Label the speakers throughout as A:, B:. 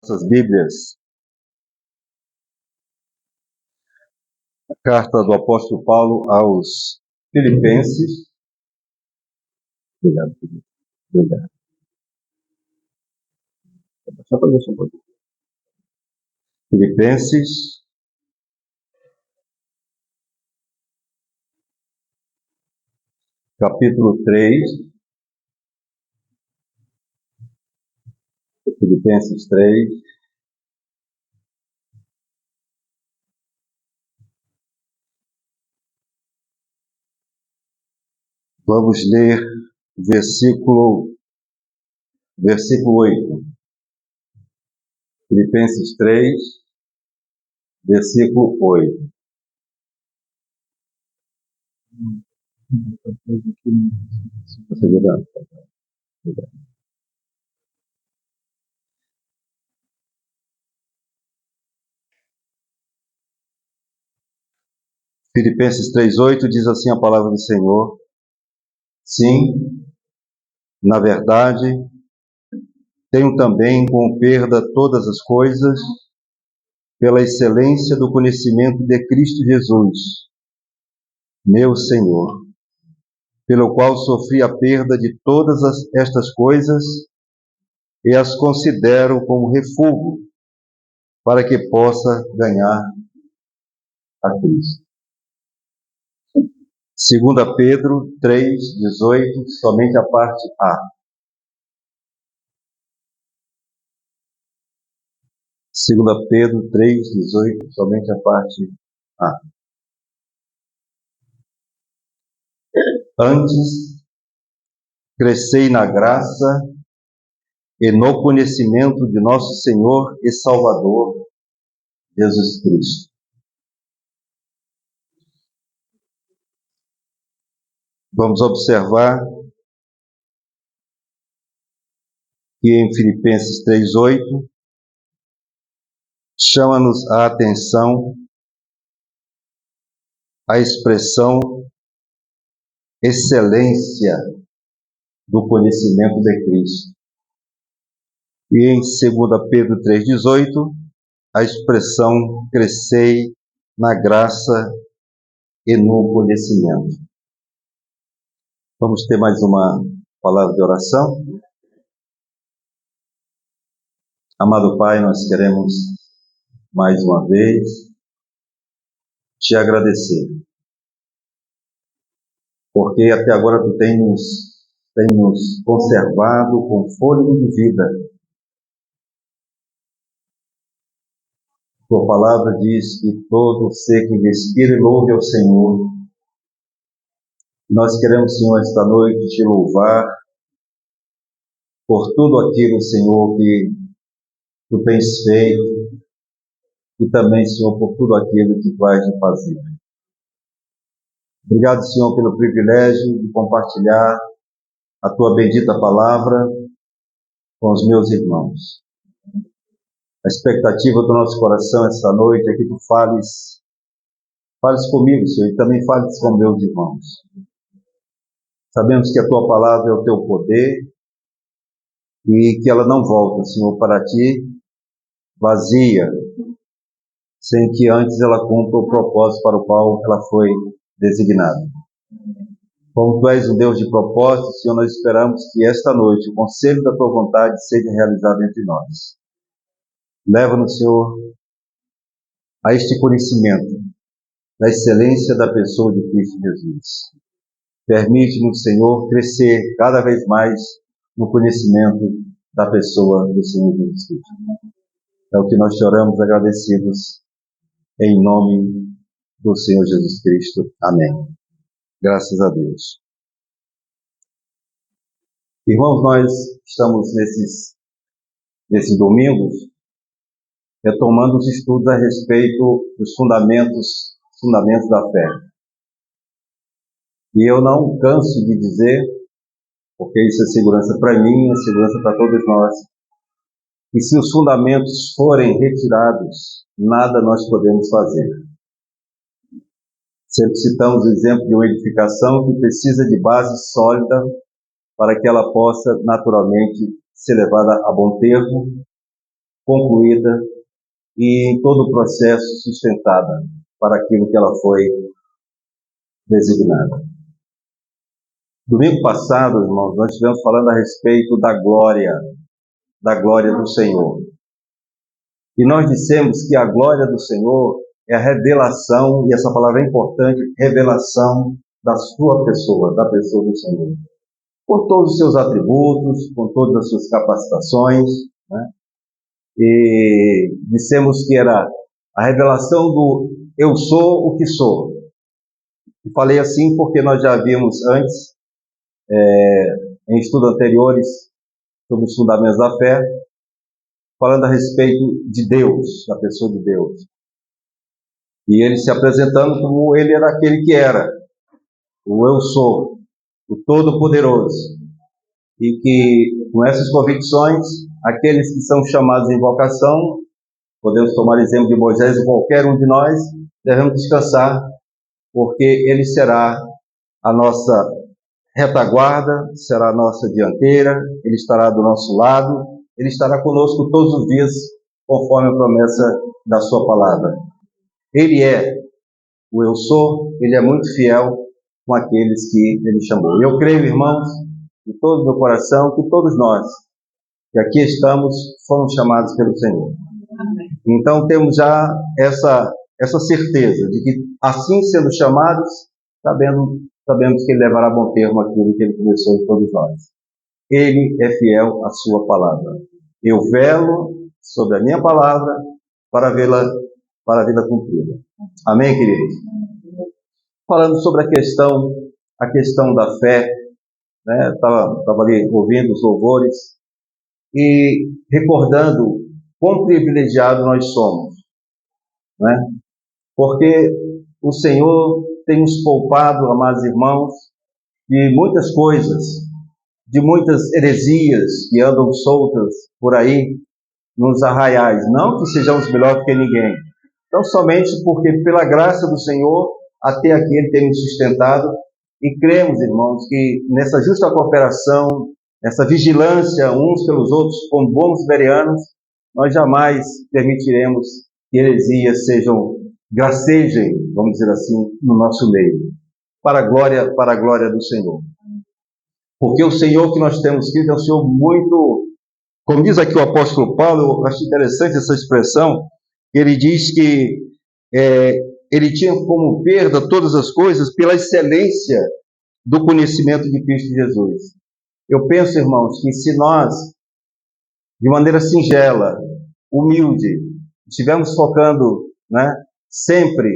A: Nossas Bíblias, a carta do apóstolo Paulo aos Filipenses. Obrigado, querido. Obrigado. Só para deixar um pouquinho. Filipenses, capítulo 3. Filipenses 3. Vamos ler o versículo 8. Filipenses 3, versículo 8. Filipenses 3:8 diz assim a palavra do Senhor: Sim, na verdade, tenho também com perda todas as coisas, pela excelência do conhecimento de Cristo Jesus, meu Senhor, pelo qual sofri a perda de todas estas coisas e as considero como refúgio, para que possa ganhar a Cristo. 2 Pedro 3:18, somente a parte A. 2 Pedro 3:18, somente a parte A. Antes, crescei na graça e no conhecimento de nosso Senhor e Salvador, Jesus Cristo. Vamos observar que em Filipenses 3:8 chama-nos a atenção a expressão excelência do conhecimento de Cristo. E em 2 Pedro 3:18, a expressão crescei na graça e no conhecimento. Vamos ter mais uma palavra de oração. Amado Pai, nós queremos mais uma vez te agradecer, porque até agora tu tem nos conservado com fôlego de vida. Tua palavra diz que todo ser que respira e louve ao Senhor. Nós queremos, Senhor, esta noite te louvar por tudo aquilo, Senhor, que tu tens feito e também, Senhor, por tudo aquilo que tu vais fazer. Obrigado, Senhor, pelo privilégio de compartilhar a tua bendita palavra com os meus irmãos. A expectativa do nosso coração esta noite é que tu fales comigo, Senhor, e também fales com meus irmãos. Sabemos que a tua palavra é o teu poder e que ela não volta, Senhor, para ti vazia, sem que antes ela cumpra o propósito para o qual ela foi designada. Como tu és um Deus de propósito, Senhor, nós esperamos que esta noite o conselho da tua vontade seja realizado entre nós. Leva-nos, Senhor, a este conhecimento da excelência da pessoa de Cristo Jesus. Permite-nos, Senhor, crescer cada vez mais no conhecimento da pessoa do Senhor Jesus Cristo. É o que nós te oramos agradecidos em nome do Senhor Jesus Cristo. Amém. Graças a Deus. Irmãos, nós estamos nesses domingos retomando os estudos a respeito dos fundamentos da fé. E eu não canso de dizer, porque isso é segurança para mim, é segurança para todos nós, que se os fundamentos forem retirados, nada nós podemos fazer. Sempre citamos o exemplo de uma edificação que precisa de base sólida para que ela possa naturalmente ser levada a bom termo, concluída e em todo o processo sustentada para aquilo que ela foi designada. Domingo passado, irmãos, nós estivemos falando a respeito da glória do Senhor. E nós dissemos que a glória do Senhor é a revelação, e essa palavra é importante, revelação da sua pessoa, da pessoa do Senhor. Com todos os seus atributos, com todas as suas capacitações, né? E dissemos que era a revelação do eu sou o que sou. E falei assim porque nós já vimos antes, em estudos anteriores, sobre os fundamentos da fé, falando a respeito de Deus, da pessoa de Deus. E ele se apresentando como ele era aquele que era, o eu sou, o Todo-Poderoso. E que, com essas convicções, aqueles que são chamados em vocação, podemos tomar exemplo de Moisés ou qualquer um de nós, devemos descansar, porque ele será a nossa retaguarda, será a nossa dianteira, ele estará do nosso lado, ele estará conosco todos os dias, conforme a promessa da sua palavra. Ele é o eu sou, ele é muito fiel com aqueles que ele chamou. Eu creio, irmãos, de todo o meu coração, que todos nós que aqui estamos fomos chamados pelo Senhor. Então temos já essa certeza de que, assim sendo chamados, sabemos que ele levará a bom termo aquilo que ele começou em todos nós. Ele é fiel à sua palavra. Eu velo sobre a minha palavra para vê-la cumprida. Amém, queridos? Falando sobre a questão da fé, né? Estava ali ouvindo os louvores e recordando quão privilegiado nós somos, né? Porque o Senhor tem nos poupado, amados irmãos, de muitas coisas, de muitas heresias que andam soltas por aí nos arraiais. Não que sejamos melhor que ninguém, não somente porque pela graça do Senhor até aqui ele tem nos sustentado, e cremos, irmãos, que nessa justa cooperação, nessa vigilância uns pelos outros, como bons verianos, nós jamais permitiremos que heresias gracejem, vamos dizer assim, no nosso meio, para a glória do Senhor. Porque o Senhor que nós temos crido é um Senhor muito, como diz aqui o apóstolo Paulo, eu acho interessante essa expressão, ele diz que ele tinha como perda todas as coisas pela excelência do conhecimento de Cristo Jesus. Eu penso, irmãos, que se nós, de maneira singela, humilde, estivermos focando, né, sempre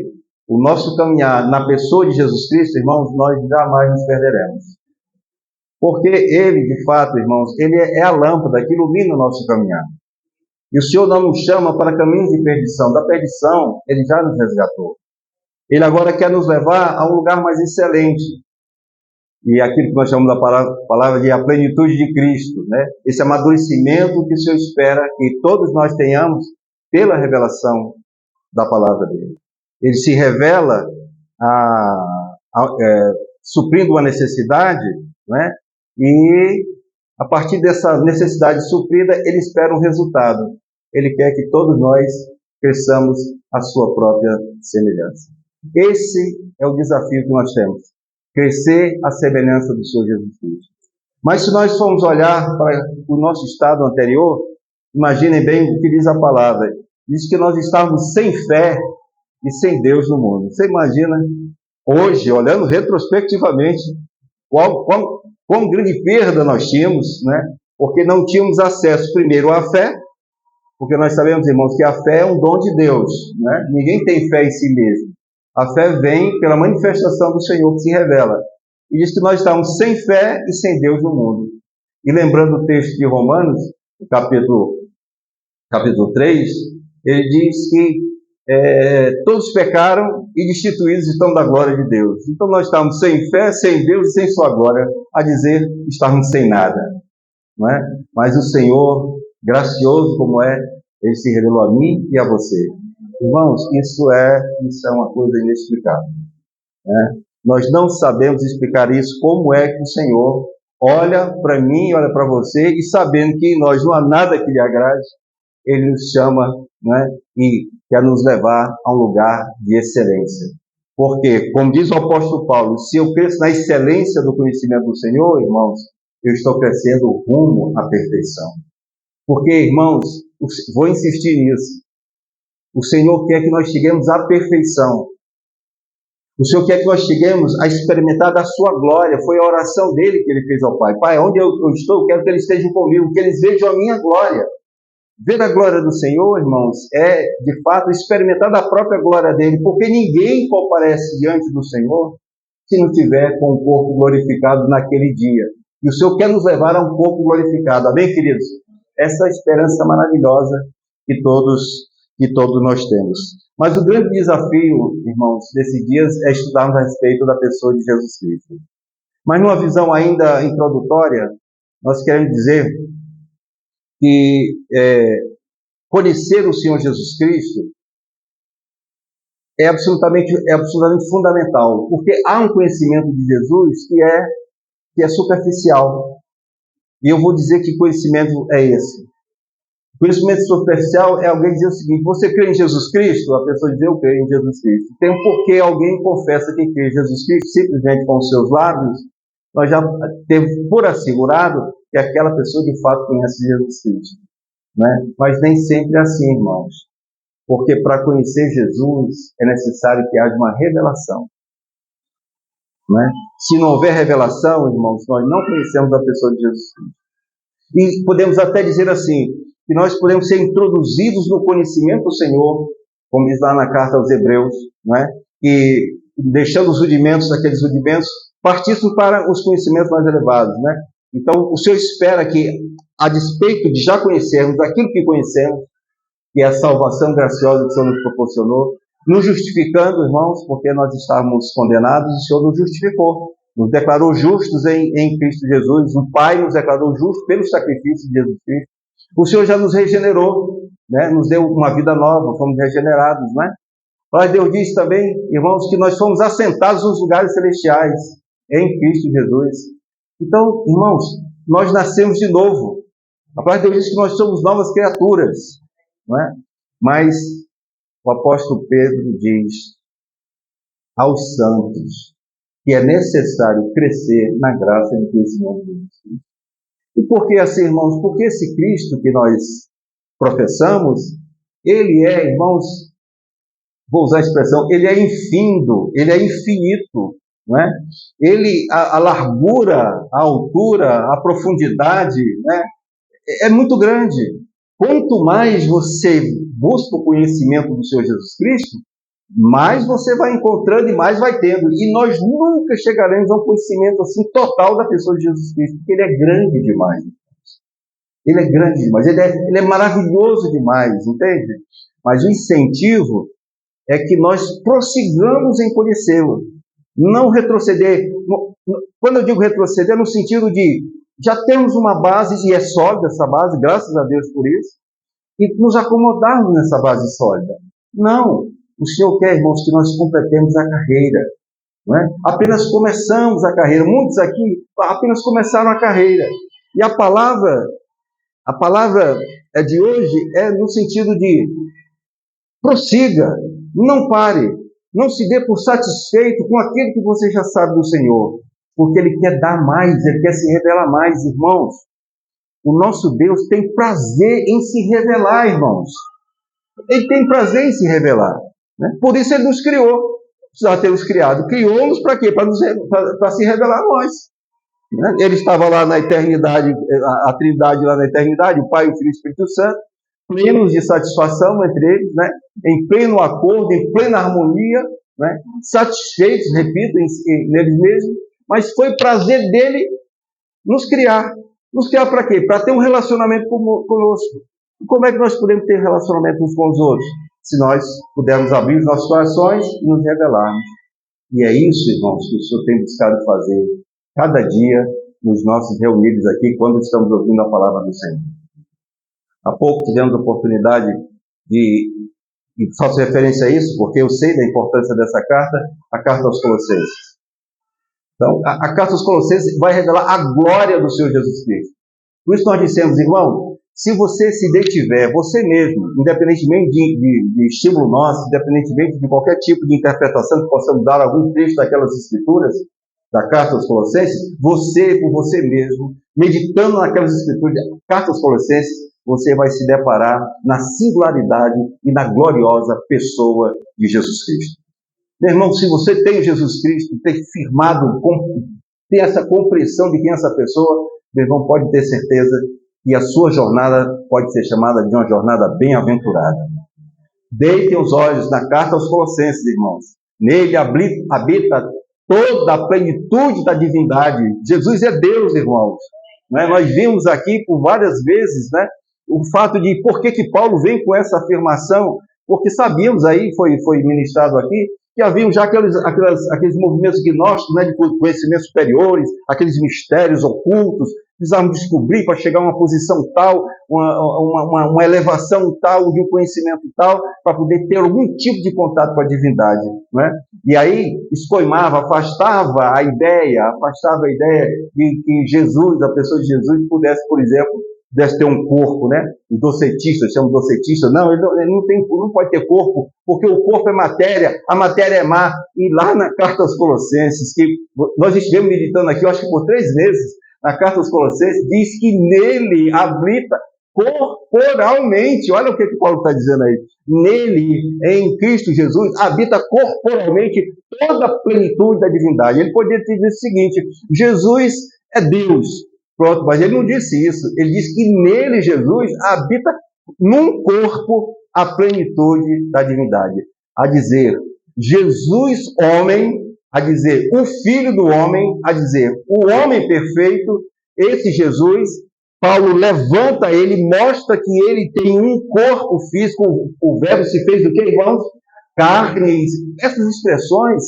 A: o nosso caminhar na pessoa de Jesus Cristo, irmãos, nós jamais nos perderemos. Porque ele, de fato, irmãos, ele é a lâmpada que ilumina o nosso caminhar. E o Senhor não nos chama para caminhos de perdição. Da perdição, ele já nos resgatou. Ele agora quer nos levar a um lugar mais excelente. E aquilo que nós chamamos da palavra de a plenitude de Cristo, né? Esse amadurecimento que o Senhor espera que todos nós tenhamos pela revelação da palavra dele. Ele se revela suprindo uma necessidade, né? E a partir dessa necessidade suprida, ele espera um resultado. Ele quer que todos nós cresçamos à sua própria semelhança. Esse é o desafio que nós temos. Crescer à semelhança do Senhor Jesus Cristo. Mas se nós formos olhar para o nosso estado anterior, imaginem bem o que diz a palavra. Diz que nós estávamos sem fé e sem Deus no mundo. Você imagina, hoje, olhando retrospectivamente, quão grande perda nós tínhamos, né? Porque não tínhamos acesso primeiro à fé, porque nós sabemos, irmãos, que a fé é um dom de Deus, né? Ninguém tem fé em si mesmo. A fé vem pela manifestação do Senhor que se revela. E diz que nós estamos sem fé e sem Deus no mundo. E lembrando o texto de Romanos, capítulo 3, ele diz que todos pecaram e destituídos estão da glória de Deus. Então nós estamos sem fé, sem Deus e sem sua glória, a dizer, estamos sem nada. Não é? Mas o Senhor, gracioso como é, ele se revelou a mim e a você. Irmãos, isso é uma coisa inexplicável, né? Nós não sabemos explicar isso, como é que o Senhor olha para mim, olha para você, e sabendo que em nós não há nada que lhe agrade, Ele nos chama, né, e quer nos levar a um lugar de excelência. Porque, como diz o apóstolo Paulo, se eu cresço na excelência do conhecimento do Senhor, irmãos, eu estou crescendo rumo à perfeição. Porque, irmãos, vou insistir nisso, o Senhor quer que nós cheguemos à perfeição. O Senhor quer que nós cheguemos a experimentar da sua glória. Foi a oração dele que ele fez ao Pai. Pai, onde eu estou, eu quero que eles estejam comigo, que eles vejam a minha glória. Ver a glória do Senhor, irmãos, é, de fato, experimentar da própria glória dele, porque ninguém comparece diante do Senhor se não tiver com o corpo glorificado naquele dia. E o Senhor quer nos levar a um corpo glorificado. Amém, queridos? Essa é a esperança maravilhosa que todos nós temos. Mas o grande desafio, irmãos, desses dias é estudarmos a respeito da pessoa de Jesus Cristo. Mas numa visão ainda introdutória, nós queremos dizer que conhecer o Senhor Jesus Cristo é absolutamente fundamental, porque há um conhecimento de Jesus que é superficial. E eu vou dizer que conhecimento é esse. Conhecimento superficial é alguém dizer o seguinte: você crê em Jesus Cristo? A pessoa diz: eu creio em Jesus Cristo. Tem um porquê alguém confessa que crê em Jesus Cristo simplesmente com os seus lábios. Nós já temos por assegurado que aquela pessoa de fato conhece Jesus Cristo, né? Mas nem sempre é assim, irmãos. Porque para conhecer Jesus é necessário que haja uma revelação, né? Se não houver revelação, irmãos, nós não conhecemos a pessoa de Jesus Cristo. E podemos até dizer assim, que nós podemos ser introduzidos no conhecimento do Senhor, como diz lá na carta aos Hebreus, né? E deixando os rudimentos, aqueles rudimentos, partíssemos para os conhecimentos mais elevados, né? Então, o Senhor espera que, a despeito de já conhecermos aquilo que conhecemos, que é a salvação graciosa que o Senhor nos proporcionou, nos justificando, irmãos, porque nós estávamos condenados, o Senhor nos justificou, nos declarou justos em Cristo Jesus, o Pai nos declarou justos pelo sacrifício de Jesus Cristo. O Senhor já nos regenerou, né? Nos deu uma vida nova, fomos regenerados, né? Mas Deus diz também, irmãos, que nós fomos assentados nos lugares celestiais em Cristo Jesus. Então, irmãos, nós nascemos de novo. A palavra de Deus diz que nós somos novas criaturas, não é? Mas o apóstolo Pedro diz aos santos que é necessário crescer na graça e no conhecimento de Jesus. E por que assim, irmãos? Porque esse Cristo que nós professamos, ele é, irmãos, vou usar a expressão, ele é infindo, ele é infinito, não é? Ele, a largura, a altura, a profundidade, né, é muito grande. Quanto mais você busca o conhecimento do Senhor Jesus Cristo, mais você vai encontrando e mais vai tendo. E nós nunca chegaremos a um conhecimento assim total da pessoa de Jesus Cristo, porque ele é grande demais. Ele é grande demais, ele é maravilhoso demais, entende? Mas o incentivo é que nós prossigamos em conhecê-lo, não retroceder. Quando eu digo retroceder, é no sentido de já temos uma base, e é sólida essa base, graças a Deus por isso, e nos acomodarmos nessa base sólida. Não, o Senhor quer, irmãos, que nós completemos a carreira, não é? Apenas começamos a carreira, muitos aqui apenas começaram a carreira, e a palavra de hoje é no sentido de prossiga, não pare, não se dê por satisfeito com aquilo que você já sabe do Senhor, porque Ele quer dar mais, Ele quer se revelar mais, irmãos. O nosso Deus tem prazer em se revelar, irmãos. Ele tem prazer em se revelar, né? Por isso Ele nos criou, precisava ter nos criado. Criou-nos para quê? Para se revelar a nós, né? Ele estava lá na eternidade, a Trindade lá na eternidade, o Pai, o Filho e o Espírito Santo, plenos de satisfação entre eles, né? Em pleno acordo, em plena harmonia, né? Satisfeitos, repito, neles mesmos, mas foi prazer dele nos criar. Nos criar para quê? Para ter um relacionamento conosco. E como é que nós podemos ter relacionamento uns com os outros? Se nós pudermos abrir os nossos corações e nos revelarmos. E é isso, irmãos, que o Senhor tem buscado fazer cada dia nos nossos reunidos aqui, quando estamos ouvindo a palavra do Senhor. Há pouco tivemos a oportunidade e faço referência a isso, porque eu sei da importância dessa carta, a carta aos Colossenses. Então, a carta aos Colossenses vai revelar a glória do Senhor Jesus Cristo. Por isso nós dissemos, irmão, Se você se detiver, você mesmo, independentemente de estímulo nosso, independentemente de qualquer tipo de interpretação que possamos dar a algum trecho daquelas escrituras, da carta aos Colossenses, você, por você mesmo, meditando naquelas escrituras da carta aos Colossenses, você vai se deparar na singularidade e na gloriosa pessoa de Jesus Cristo. Meu irmão, se você tem Jesus Cristo, tem firmado, tem essa compreensão de quem é essa pessoa, meu irmão, pode ter certeza que a sua jornada pode ser chamada de uma jornada bem-aventurada. Deitem os olhos na carta aos Colossenses, irmãos. Nele habita toda a plenitude da divindade. Jesus é Deus, irmãos. Né? Nós vimos aqui por várias vezes, né, o fato de por que Paulo vem com essa afirmação, porque sabíamos aí, foi ministrado aqui, que haviam já aqueles movimentos gnósticos, né, de conhecimentos superiores, aqueles mistérios ocultos, precisávamos descobrir para chegar a uma posição tal, uma elevação tal, de um conhecimento tal, para poder ter algum tipo de contato com a divindade, né? E aí escoimava, afastava a ideia de que Jesus, a pessoa de Jesus, pudesse, por exemplo, ter um corpo, né? Os docetistas chamam docetista. Não, ele não pode ter corpo, porque o corpo é matéria, a matéria é má. E lá na carta aos Colossenses, que nós estivemos meditando aqui, eu acho que por 3 meses, na carta aos Colossenses, diz que nele habita corporalmente. Olha o que Paulo está dizendo aí. Nele, em Cristo Jesus, habita corporalmente toda a plenitude da divindade. Ele poderia ter dito o seguinte: Jesus é Deus. Pronto, mas ele não disse isso. Ele disse que nele, Jesus, habita num corpo a plenitude da divindade. A dizer, Jesus homem, a dizer, o Filho do homem, a dizer, o homem perfeito, esse Jesus, Paulo levanta ele, mostra que ele tem um corpo físico, o verbo se fez do que, irmãos? Carne. Essas expressões,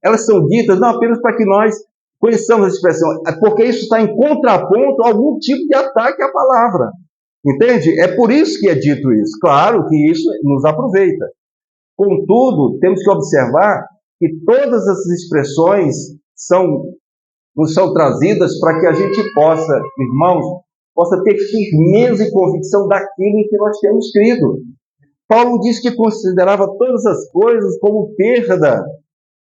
A: elas são ditas não apenas para que nós conheçamos a expressão, porque isso está em contraponto a algum tipo de ataque à palavra. Entende? É por isso que é dito isso. Claro que isso nos aproveita. Contudo, temos que observar que todas essas expressões nos são trazidas para que a gente possa, irmãos, possa ter firmeza e convicção daquilo em que nós temos crido. Paulo diz que considerava todas as coisas como perda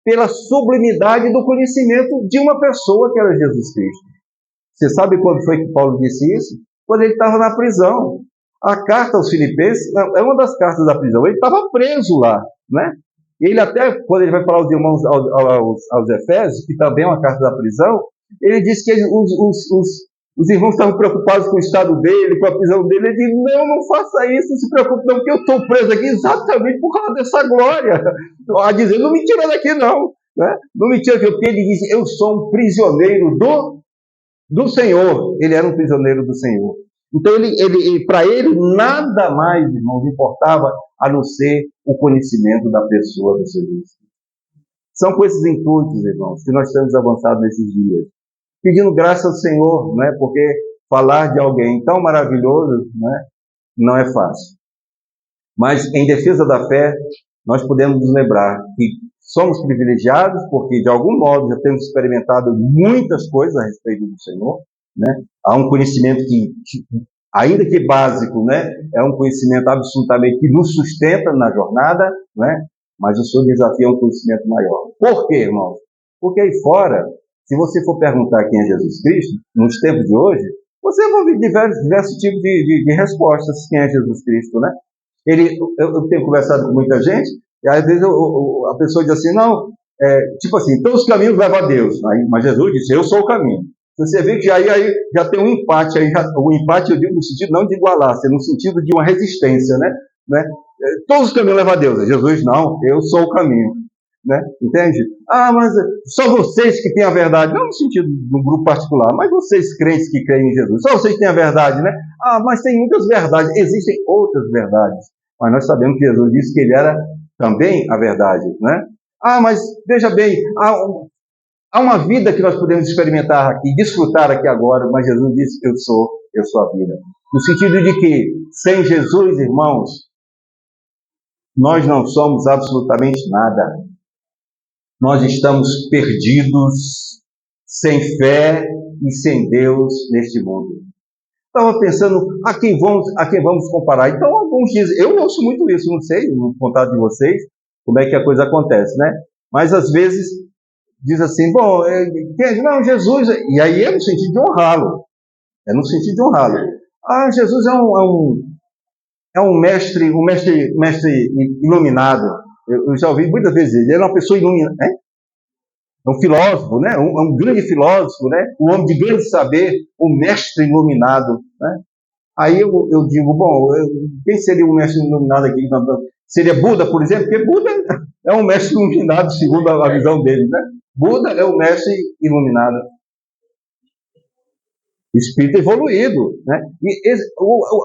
A: pela sublimidade do conhecimento de uma pessoa que era Jesus Cristo. Você sabe quando foi que Paulo disse isso? Quando ele estava na prisão. A carta aos Filipenses é uma das cartas da prisão. Ele estava preso lá, né? Ele até, quando ele vai falar aos irmãos, aos Efésios, que também é uma carta da prisão, ele diz que os irmãos estavam preocupados com o estado dele, com a prisão dele. Ele diz, não faça isso, não se preocupe não, porque eu estou preso aqui exatamente por causa dessa glória. A dizer, não me tira daqui não, né? Não me tira daqui, porque ele diz, eu sou um prisioneiro do Senhor. Ele era um prisioneiro do Senhor. Então, para ele, nada mais, irmãos, importava a não ser o conhecimento da pessoa do seu Deus. São com esses intuitos, irmãos, que nós temos avançado nesses dias. Pedindo graça ao Senhor, né? Porque falar de alguém tão maravilhoso, né, não é fácil. Mas, em defesa da fé, nós podemos nos lembrar que somos privilegiados porque, de algum modo, já temos experimentado muitas coisas a respeito do Senhor, né? Há um conhecimento que, ainda que básico, né, é um conhecimento absolutamente que nos sustenta na jornada, né? Mas o seu desafio é um conhecimento maior. Por quê, irmãos? Porque aí fora, se você for perguntar quem é Jesus Cristo, nos tempos de hoje, você vai ouvir diversos tipos de respostas quem é Jesus Cristo, né? Eu tenho conversado com muita gente, e às vezes a pessoa diz assim, não, tipo assim, todos os caminhos levam a Deus. Mas Jesus disse, eu sou o caminho. Você vê que aí já tem um empate, o empate eu digo no sentido não de igualar, no sentido de uma resistência, né? Todos os caminhos levam a Deus. Jesus, não, eu sou o caminho. Né? Entende? Mas só vocês que têm a verdade, não no sentido de um grupo particular, mas vocês crentes que creem em Jesus, só vocês que têm a verdade, né? Mas tem muitas verdades, existem outras verdades, mas nós sabemos que Jesus disse que ele era também a verdade, né? Mas veja bem, há uma vida que nós podemos experimentar aqui, desfrutar aqui agora, mas Jesus disse, eu sou a vida. No sentido de que, sem Jesus, irmãos, nós não somos absolutamente nada. Nós estamos perdidos, sem fé e sem Deus neste mundo. Estava pensando a quem vamos comparar. Então, alguns dizem, eu ouço muito isso, não sei, no contato de vocês, como é que a coisa acontece, né? Mas, às vezes, diz assim, bom, não, Jesus, e aí é no sentido de honrá-lo. É no sentido de honrá-lo. Ah, Jesus é um mestre iluminado. Eu já ouvi muitas vezes, ele é uma pessoa iluminada, né? É um filósofo, né? Um grande filósofo, né? Um homem de grande saber, um mestre iluminado, né? Aí eu digo, bom, quem seria o mestre iluminado aqui? Seria Buda, por exemplo? Porque Buda é um mestre iluminado, segundo a visão dele, né? Buda é um mestre iluminado. Espírito evoluído, né? E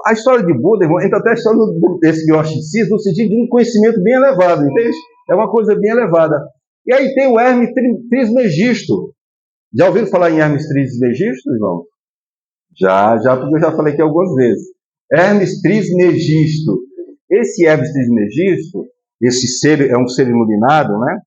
A: a história de Buda, irmão, entra até a história desse gnosticismo no sentido de um conhecimento bem elevado, entende? É uma coisa bem elevada. E aí tem o Hermes Trismegisto. Já ouviram falar em Hermes Trismegisto, irmão? Já, porque eu já falei aqui algumas vezes. Hermes Trismegisto. Esse Hermes Trismegisto, esse ser, é um ser iluminado, né?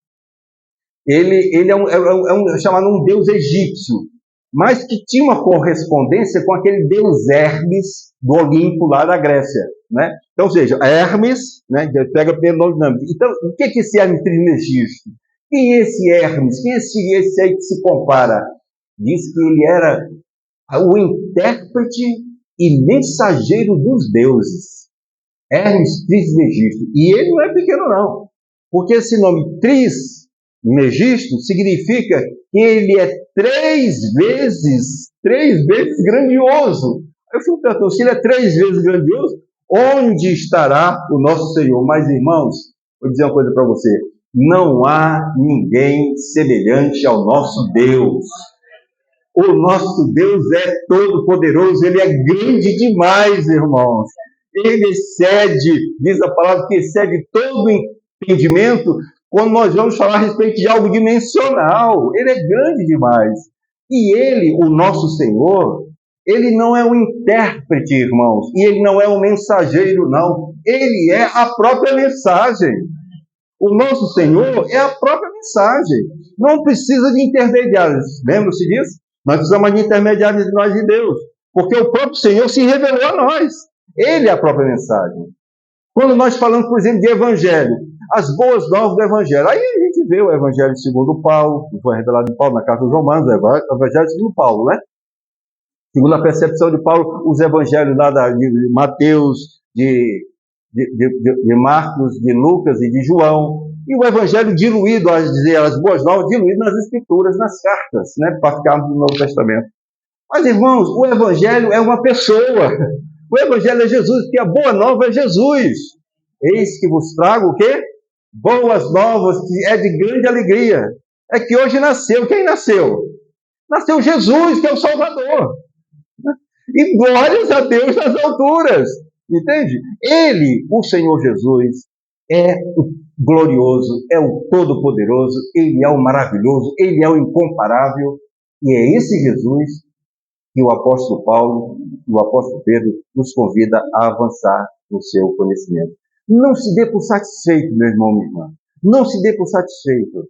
A: Ele é chamado um deus egípcio, mas que tinha uma correspondência com aquele deus Hermes do Olimpo, lá da Grécia, né? Então, ou seja, Hermes, né, pega pelo nome. Então, o que é esse Hermes Trismegisto? Quem é esse Hermes? Quem é esse aí que se compara? Diz que ele era o intérprete e mensageiro dos deuses. Hermes Trismegisto. E ele não é pequeno, não. Porque esse nome Trismegisto significa que ele é três vezes grandioso. Eu fico perguntando, se ele é 3 vezes grandioso, onde estará o nosso Senhor? Mas, irmãos, vou dizer uma coisa para você. Não há ninguém semelhante ao nosso Deus. O nosso Deus é todo-poderoso, ele é grande demais, irmãos. Ele excede, diz a palavra, que excede todo entendimento quando nós vamos falar a respeito de algo dimensional. Ele é grande demais. E ele, o nosso Senhor, ele não é um intérprete, irmãos, e ele não é um mensageiro, não. Ele é a própria mensagem. O nosso Senhor é a própria mensagem. Não precisa de intermediários. Lembra-se disso? Nós precisamos de intermediários de nós e Deus. Porque o próprio Senhor se revelou a nós. Ele é a própria mensagem. Quando nós falamos, por exemplo, de evangelho, as boas novas do evangelho, aí a gente vê o evangelho segundo Paulo, que foi revelado em Paulo na carta aos Romanos, o evangelho segundo Paulo, né? Segundo a percepção de Paulo, os evangelhos lá de Mateus, de Marcos, de Lucas e de João, e o evangelho diluído, as boas novas, diluído nas escrituras, nas cartas, né, para ficarmos no Novo Testamento. Mas, irmãos, o evangelho é uma pessoa. O evangelho é Jesus, porque a boa nova é Jesus. Eis que vos trago o quê? Boas novas, que é de grande alegria. É que hoje nasceu. Quem nasceu? Nasceu Jesus, que é o Salvador. E glórias a Deus nas alturas. Entende? Ele, o Senhor Jesus, é o glorioso, é o todo-poderoso, ele é o maravilhoso, ele é o incomparável. E é esse Jesus que o apóstolo Paulo, o apóstolo Pedro, nos convida a avançar no seu conhecimento. Não se dê por satisfeito, meu irmão, minha irmã. Não se dê por satisfeito.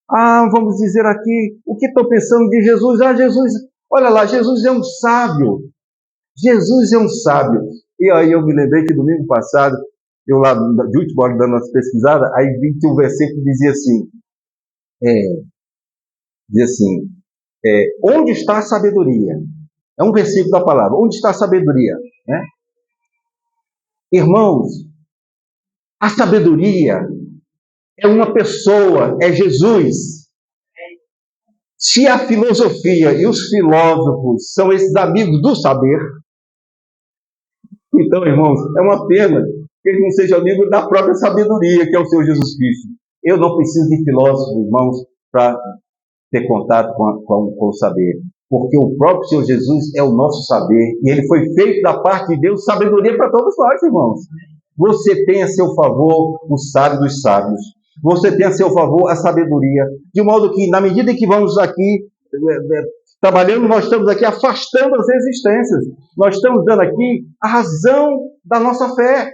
A: Vamos dizer aqui, o que estou pensando de Jesus? Jesus, olha lá, Jesus é um sábio. Jesus é um sábio. E aí eu me lembrei que domingo passado, eu lá de última hora dando umas pesquisadas, aí vi que um versículo dizia assim, onde está a sabedoria? É um versículo da palavra. Onde está a sabedoria? Né? Irmãos, a sabedoria é uma pessoa, é Jesus. Se a filosofia e os filósofos são esses amigos do saber, então, irmãos, é uma pena que ele não seja amigo da própria sabedoria, que é o Senhor Jesus Cristo. Eu não preciso de filósofos, irmãos, para ter contato com o saber. Porque o próprio Senhor Jesus é o nosso saber. E ele foi feito da parte de Deus sabedoria para todos nós, irmãos. Você tem a seu favor o sábio dos sábios. Você tem a seu favor a sabedoria. De modo que, na medida em que vamos aqui trabalhando, nós estamos aqui afastando as resistências. Nós estamos dando aqui a razão da nossa fé.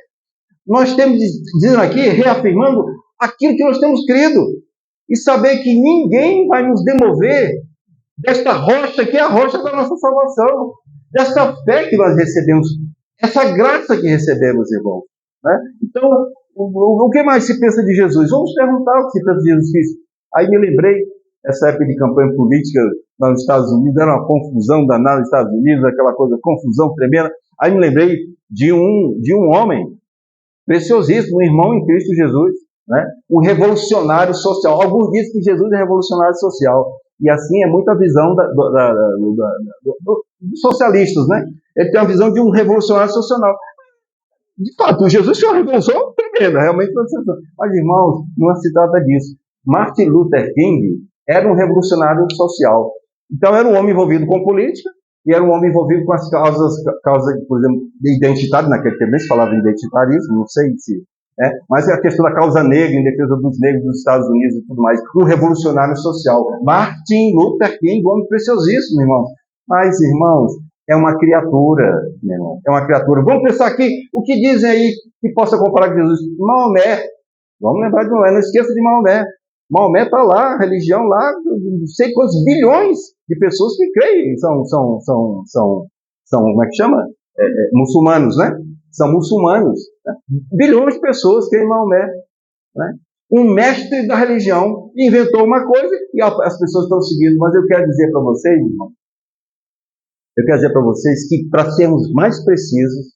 A: Nós estamos dizendo aqui, reafirmando aquilo que nós temos crido. E saber que ninguém vai nos demover desta rocha que é a rocha da nossa salvação. dessa fé que nós recebemos, essa graça que recebemos, irmão. Né? Então, o que mais se pensa de Jesus? Vamos perguntar o que se pensa de Jesus Cristo. Aí me lembrei, essa época de campanha política nos Estados Unidos, era uma confusão danada nos Estados Unidos, aquela coisa, confusão tremenda. Aí me lembrei de um homem preciosíssimo, um irmão em Cristo Jesus, né? Um revolucionário social. Alguns dizem que Jesus é revolucionário social. E assim é muita visão dos socialistas, né? Ele tem a visão de um revolucionário social. De fato, Jesus foi uma revolução tremenda, realmente foi uma revolução. Mas, irmãos, não se trata disso. Martin Luther King era um revolucionário social. Então, era um homem envolvido com política e era um homem envolvido com as causas, por exemplo, identitárias. Naquele tempo nem se falava em identitarismo, não sei se... mas é a questão da causa negra, em defesa dos negros dos Estados Unidos e tudo mais. Um revolucionário social. Martin Luther King, um homem preciosíssimo, irmãos. Mas, irmãos, é uma criatura, meu irmão. É uma criatura. Vamos pensar aqui, o que dizem aí que possa comparar com Jesus? Maomé. Vamos lembrar de Maomé, não esqueça de Maomé. Maomé está lá, a religião lá, não sei quantos bilhões de pessoas que creem. São como é que chama? Muçulmanos, né? São muçulmanos. Né? Bilhões de pessoas creem em Maomé. Né? Um mestre da religião inventou uma coisa e as pessoas estão seguindo. Mas eu quero dizer para vocês, irmão, que, para sermos mais precisos,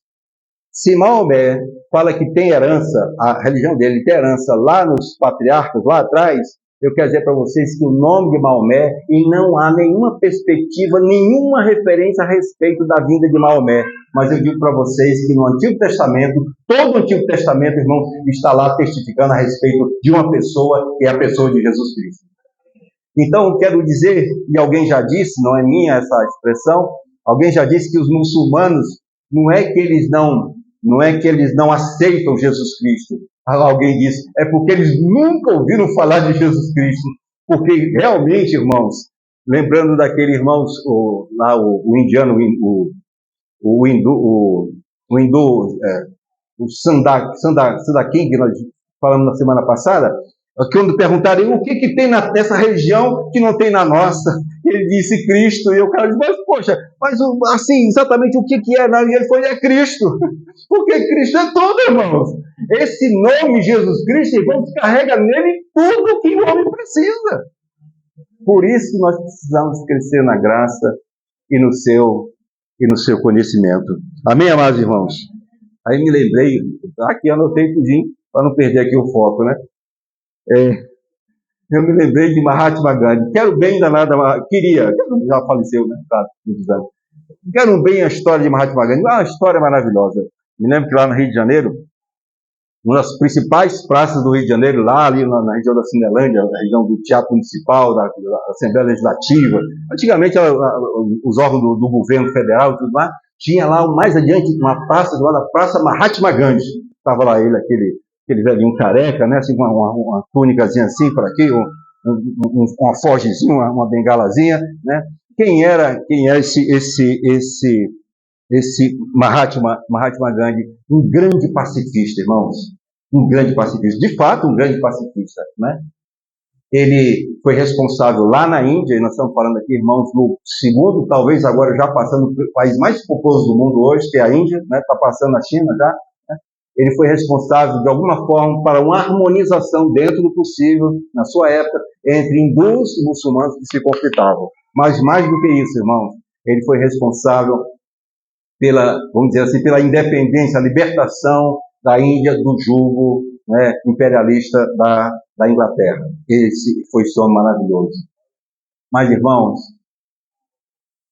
A: se Maomé fala que tem herança, a religião dele tem herança lá nos patriarcas, lá atrás, eu quero dizer para vocês que o nome de Maomé, e não há nenhuma perspectiva, nenhuma referência a respeito da vinda de Maomé. Mas eu digo para vocês que no Antigo Testamento, todo o Antigo Testamento, irmão, está lá testificando a respeito de uma pessoa, que é a pessoa de Jesus Cristo. Então, quero dizer, e alguém já disse, não é minha essa expressão, alguém já disse que os muçulmanos, não é que eles não aceitam Jesus Cristo. Alguém disse, é porque eles nunca ouviram falar de Jesus Cristo. Porque realmente, irmãos, lembrando daquele irmãos, o indiano, o Sundar King, que nós falamos na semana passada, quando perguntarem o que tem nessa região que não tem na nossa, ele disse Cristo, e o cara disse, mas poxa, assim, exatamente o que é? E ele foi, é Cristo, porque Cristo é tudo, irmãos. Esse nome Jesus Cristo, irmãos, carrega nele tudo que o homem precisa. Por isso nós precisamos crescer na graça e no seu conhecimento. Amém, amados irmãos? Aí me lembrei, aqui anotei tudinho, para não perder aqui o foco, né? Eu me lembrei de Mahatma Gandhi. Quero bem danada, já faleceu, né? Muitos anos. Quero bem a história de Mahatma Gandhi. Uma história maravilhosa. Me lembro que lá no Rio de Janeiro, uma das principais praças do Rio de Janeiro, lá ali na região da Cinelândia, na região do Teatro Municipal, da Assembleia Legislativa, antigamente os órgãos do governo federal e tudo mais, tinha lá mais adiante uma praça chamada Praça Mahatma Gandhi. Estava lá ele, aquele velhinho careca, né, assim, uma túnicazinha assim por aqui, uma fogezinha, uma bengalazinha, né? Quem é esse Mahatma Gandhi? Um grande pacifista, irmãos. Um grande pacifista. De fato, um grande pacifista, né? Ele foi responsável lá na Índia, e nós estamos falando aqui, irmãos, no segundo, talvez agora já passando o país mais populoso do mundo hoje, que é a Índia, né? Está passando a China já. Ele foi responsável, de alguma forma, para uma harmonização dentro do possível, na sua época, entre hindus e muçulmanos que se conflitavam. Mas mais do que isso, irmãos, ele foi responsável vamos dizer assim, pela independência, a libertação da Índia do jugo, né, imperialista da Inglaterra. Esse foi esse homem maravilhoso. Mas, irmãos,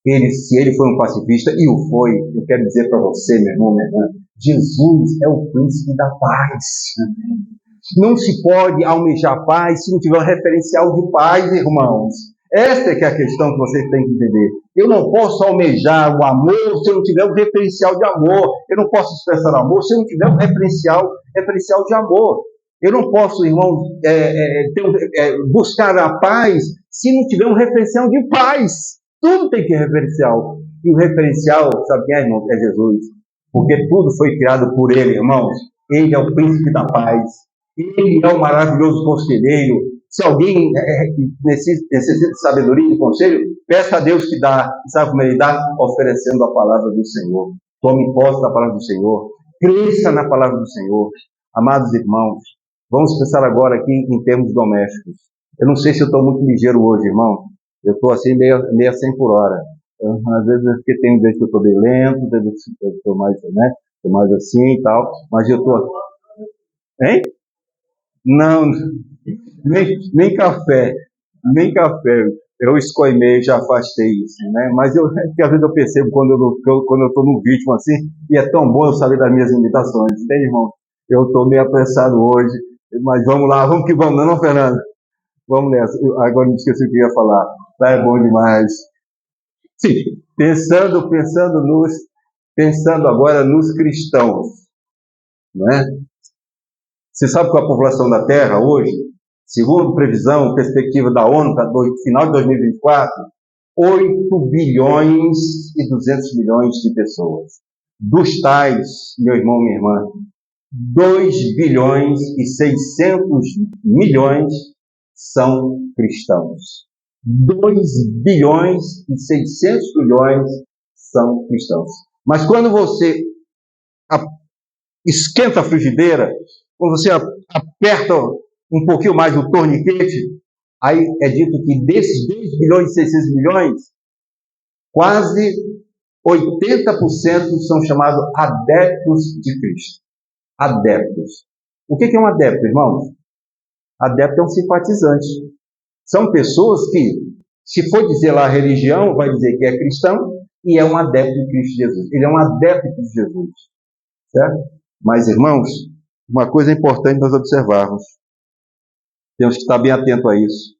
A: se ele foi um pacifista, e o foi, eu quero dizer para você, meu irmão, minha irmã, Jesus é o príncipe da paz. Não se pode almejar paz se não tiver um referencial de paz, irmãos. Essa é que é a questão que vocês têm que entender. Eu não posso almejar o amor se eu não tiver um referencial de amor. Eu não posso expressar amor se eu não tiver um referencial de amor. Eu não posso, irmãos, buscar a paz se não tiver um referencial de paz. Tudo tem que ter referencial. E o referencial, sabe quem é, irmão? É Jesus. Porque tudo foi criado por Ele, irmãos. Ele é o príncipe da paz. Ele é o maravilhoso conselheiro. Se alguém necessita de sabedoria e de conselho, Peça a Deus que dá. Sabe como ele dá? Oferecendo a palavra do Senhor. Tome posse da palavra do Senhor. Cresça na palavra do Senhor. Amados irmãos, vamos pensar agora aqui em termos domésticos. Eu não sei se eu estou muito ligeiro hoje, irmão. Eu estou assim, meio a 100 por hora. Às vezes é porque tem vezes que eu estou bem lento, tem vezes que eu estou mais, né? Estou mais assim e tal. Mas eu estou... Hein? Não, nem café. Nem café. Eu escoimei, já afastei isso, né? Mas que às vezes eu percebo quando eu estou no ritmo assim, e é tão bom eu saber das minhas limitações, entende, irmão? Eu estou meio apressado hoje, mas vamos lá, vamos que vamos, não, Fernando? Vamos nessa. Agora me esqueci o que eu ia falar. Tá, é bom demais. Sim, pensando agora nos cristãos, não é? Você sabe qual é a população da Terra hoje? Segundo previsão, perspectiva da ONU, para final de 2024, 8 bilhões e 200 milhões de pessoas. Dos tais, meu irmão, minha irmã, 2 bilhões e 600 milhões são cristãos. 2 bilhões e 600 milhões são cristãos. Mas quando você esquenta a frigideira, quando você aperta um pouquinho mais o torniquete, aí é dito que desses 2 bilhões e 600 milhões, quase 80% são chamados adeptos de Cristo. Adeptos. O que é um adepto, irmãos? Adepto é um simpatizante. São pessoas que, se for dizer lá a religião, vai dizer que é cristão e é um adepto de Cristo Jesus. Ele é um adepto de Jesus. Certo? Mas, irmãos, uma coisa importante nós observarmos. Temos que estar bem atento a isso.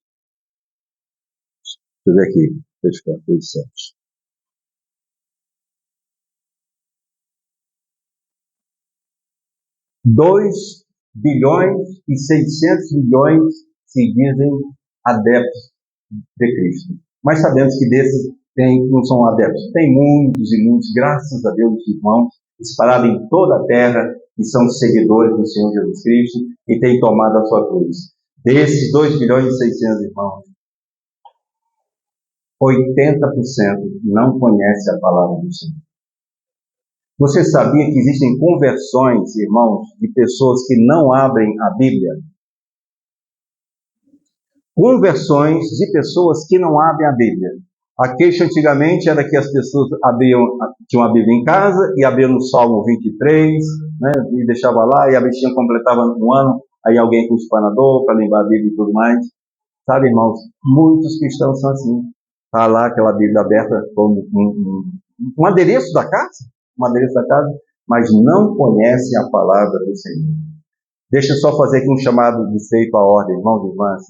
A: Deixa eu ver aqui. Deixa eu ficar 7. 2 bilhões e 600 milhões se dizem adeptos de Cristo. Mas sabemos que desses não são adeptos. Tem muitos e muitos, graças a Deus, irmãos, espalhados em toda a terra, que são seguidores do Senhor Jesus Cristo e têm tomado a sua cruz. Desses 2 bilhões e 600 irmãos, 80% não conhece a palavra do Senhor. Você sabia que existem conversões, irmãos, de pessoas que não abrem a Bíblia? Conversões de pessoas que não abrem a Bíblia. A queixa antigamente era que as pessoas tinham a Bíblia em casa e abriam no Salmo 23, né, e deixava lá, e a bichinha completava um ano, aí alguém com o espanador para lembrar a Bíblia e tudo mais. Sabe, irmãos, muitos cristãos são assim. Está lá aquela Bíblia aberta como um adereço da casa, mas não conhecem a palavra do Senhor. Deixa eu só fazer aqui um chamado de feito à ordem, irmãos e irmãs.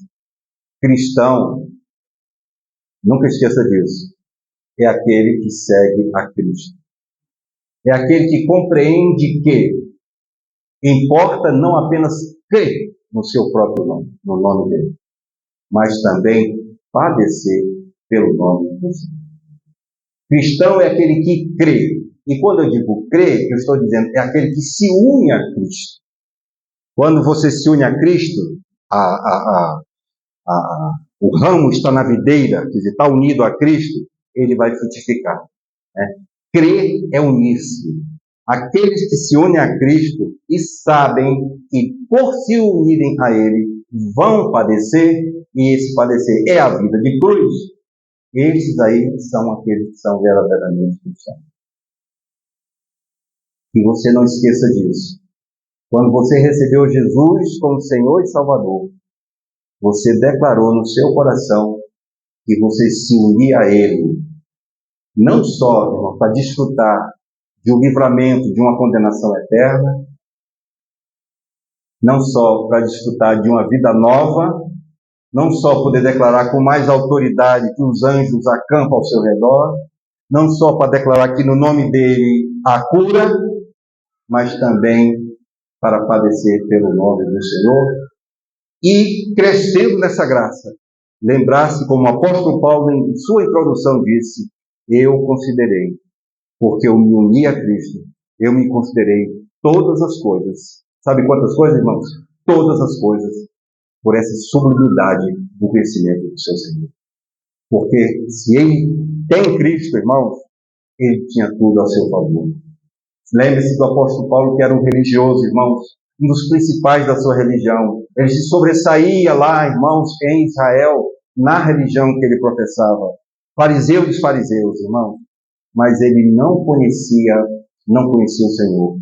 A: Cristão, nunca esqueça disso, é aquele que segue a Cristo. É aquele que compreende que importa não apenas crer no seu próprio nome, no nome dele, mas também padecer pelo nome do Senhor. Cristão é aquele que crê. E quando eu digo crer, eu estou dizendo, é aquele que se une a Cristo. Quando você se une a Cristo, o ramo está na videira, quer dizer, está unido a Cristo, ele vai frutificar. Né? Crer é unir-se. Aqueles que se unem a Cristo e sabem que por se unirem a Ele, vão padecer, e esse padecer é a vida de cruz, esses aí são aqueles que são verdadeiramente cristãos. E você não esqueça disso. Quando você recebeu Jesus como Senhor e Salvador, você declarou no seu coração que você se unia a Ele, não só, irmão, para desfrutar de um livramento de uma condenação eterna, não só para desfrutar de uma vida nova, não só poder declarar com mais autoridade que os anjos acampam ao seu redor, não só para declarar que no nome dele há cura, mas também para padecer pelo nome do Senhor e, crescendo nessa graça, lembrar-se, como o apóstolo Paulo em sua introdução disse, eu considerei, porque eu me uni a Cristo, eu me considerei todas as coisas. Sabe quantas coisas, irmãos? Todas as coisas, por essa sublimidade do conhecimento do seu Senhor. Porque se ele tem Cristo, irmãos, ele tinha tudo ao seu favor. Lembre-se do apóstolo Paulo, que era um religioso, irmãos, um dos principais da sua religião. Ele se sobressaía lá, irmãos, em Israel, na religião que ele professava. Fariseu dos fariseus, irmãos. Mas ele não conhecia o Senhor.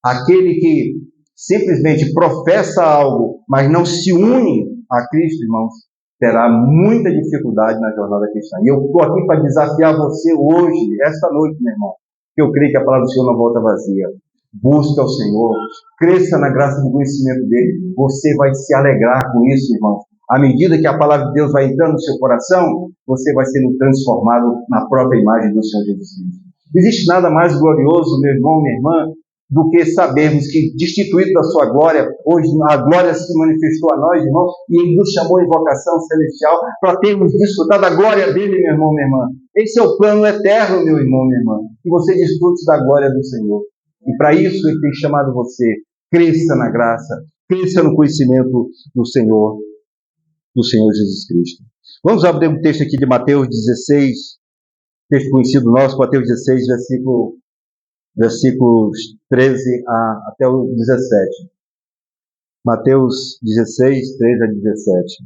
A: Aquele que simplesmente professa algo, mas não se une a Cristo, irmãos, terá muita dificuldade na jornada cristã. E eu estou aqui para desafiar você hoje, esta noite, meu irmão, que eu creio que a palavra do Senhor não volta vazia. Busque ao Senhor, cresça na graça do conhecimento dele. Você vai se alegrar com isso, irmão. À medida que a palavra de Deus vai entrando no seu coração, você vai sendo transformado na própria imagem do Senhor Jesus Cristo. Não existe nada mais glorioso, meu irmão, minha irmã, do que sabermos que, destituído da sua glória, hoje a glória se manifestou a nós, irmão, e ele nos chamou em vocação celestial para termos desfrutado da glória dele, meu irmão, minha irmã. Esse é o plano eterno, meu irmão, minha irmã, que você desfrute da glória do Senhor. E para isso ele tem chamado você. Cresça na graça, cresça no conhecimento do Senhor Jesus Cristo. Vamos abrir um texto aqui de Mateus 16, texto conhecido nosso, Mateus 16, versículos 13 até o 17. Mateus 16, 13 a 17.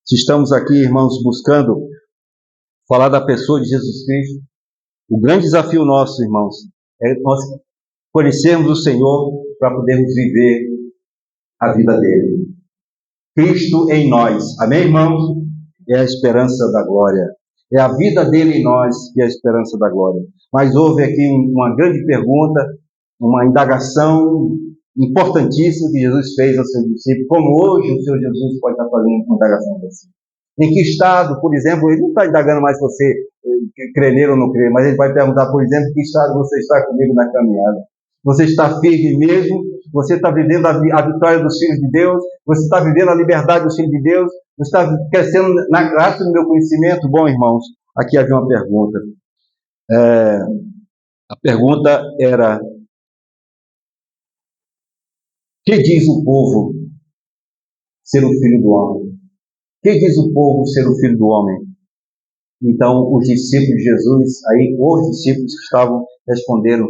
A: Se estamos aqui, irmãos, buscando falar da pessoa de Jesus Cristo, o grande desafio nosso, irmãos, é nós conhecermos o Senhor para podermos viver a vida dele. Cristo em nós, amém, irmãos? É a esperança da glória. É a vida dele em nós que é a esperança da glória. Mas houve aqui uma grande pergunta, uma indagação importantíssima que Jesus fez aos seus discípulos, como hoje o Senhor Jesus pode estar fazendo uma indagação dessa. Em que estado, por exemplo, ele não está indagando mais se você crê nele ou não crê, mas ele vai perguntar, por exemplo, em que estado você está comigo na caminhada. Você está firme mesmo? Você está vivendo a vitória dos filhos de Deus? Você está vivendo a liberdade dos filhos de Deus? Você está crescendo na graça do meu conhecimento? Bom, irmãos, aqui havia uma pergunta. A pergunta era: que diz o povo ser o filho do homem? Que diz o povo ser o filho do homem? Então, os discípulos de Jesus, aí os discípulos que estavam, responderam: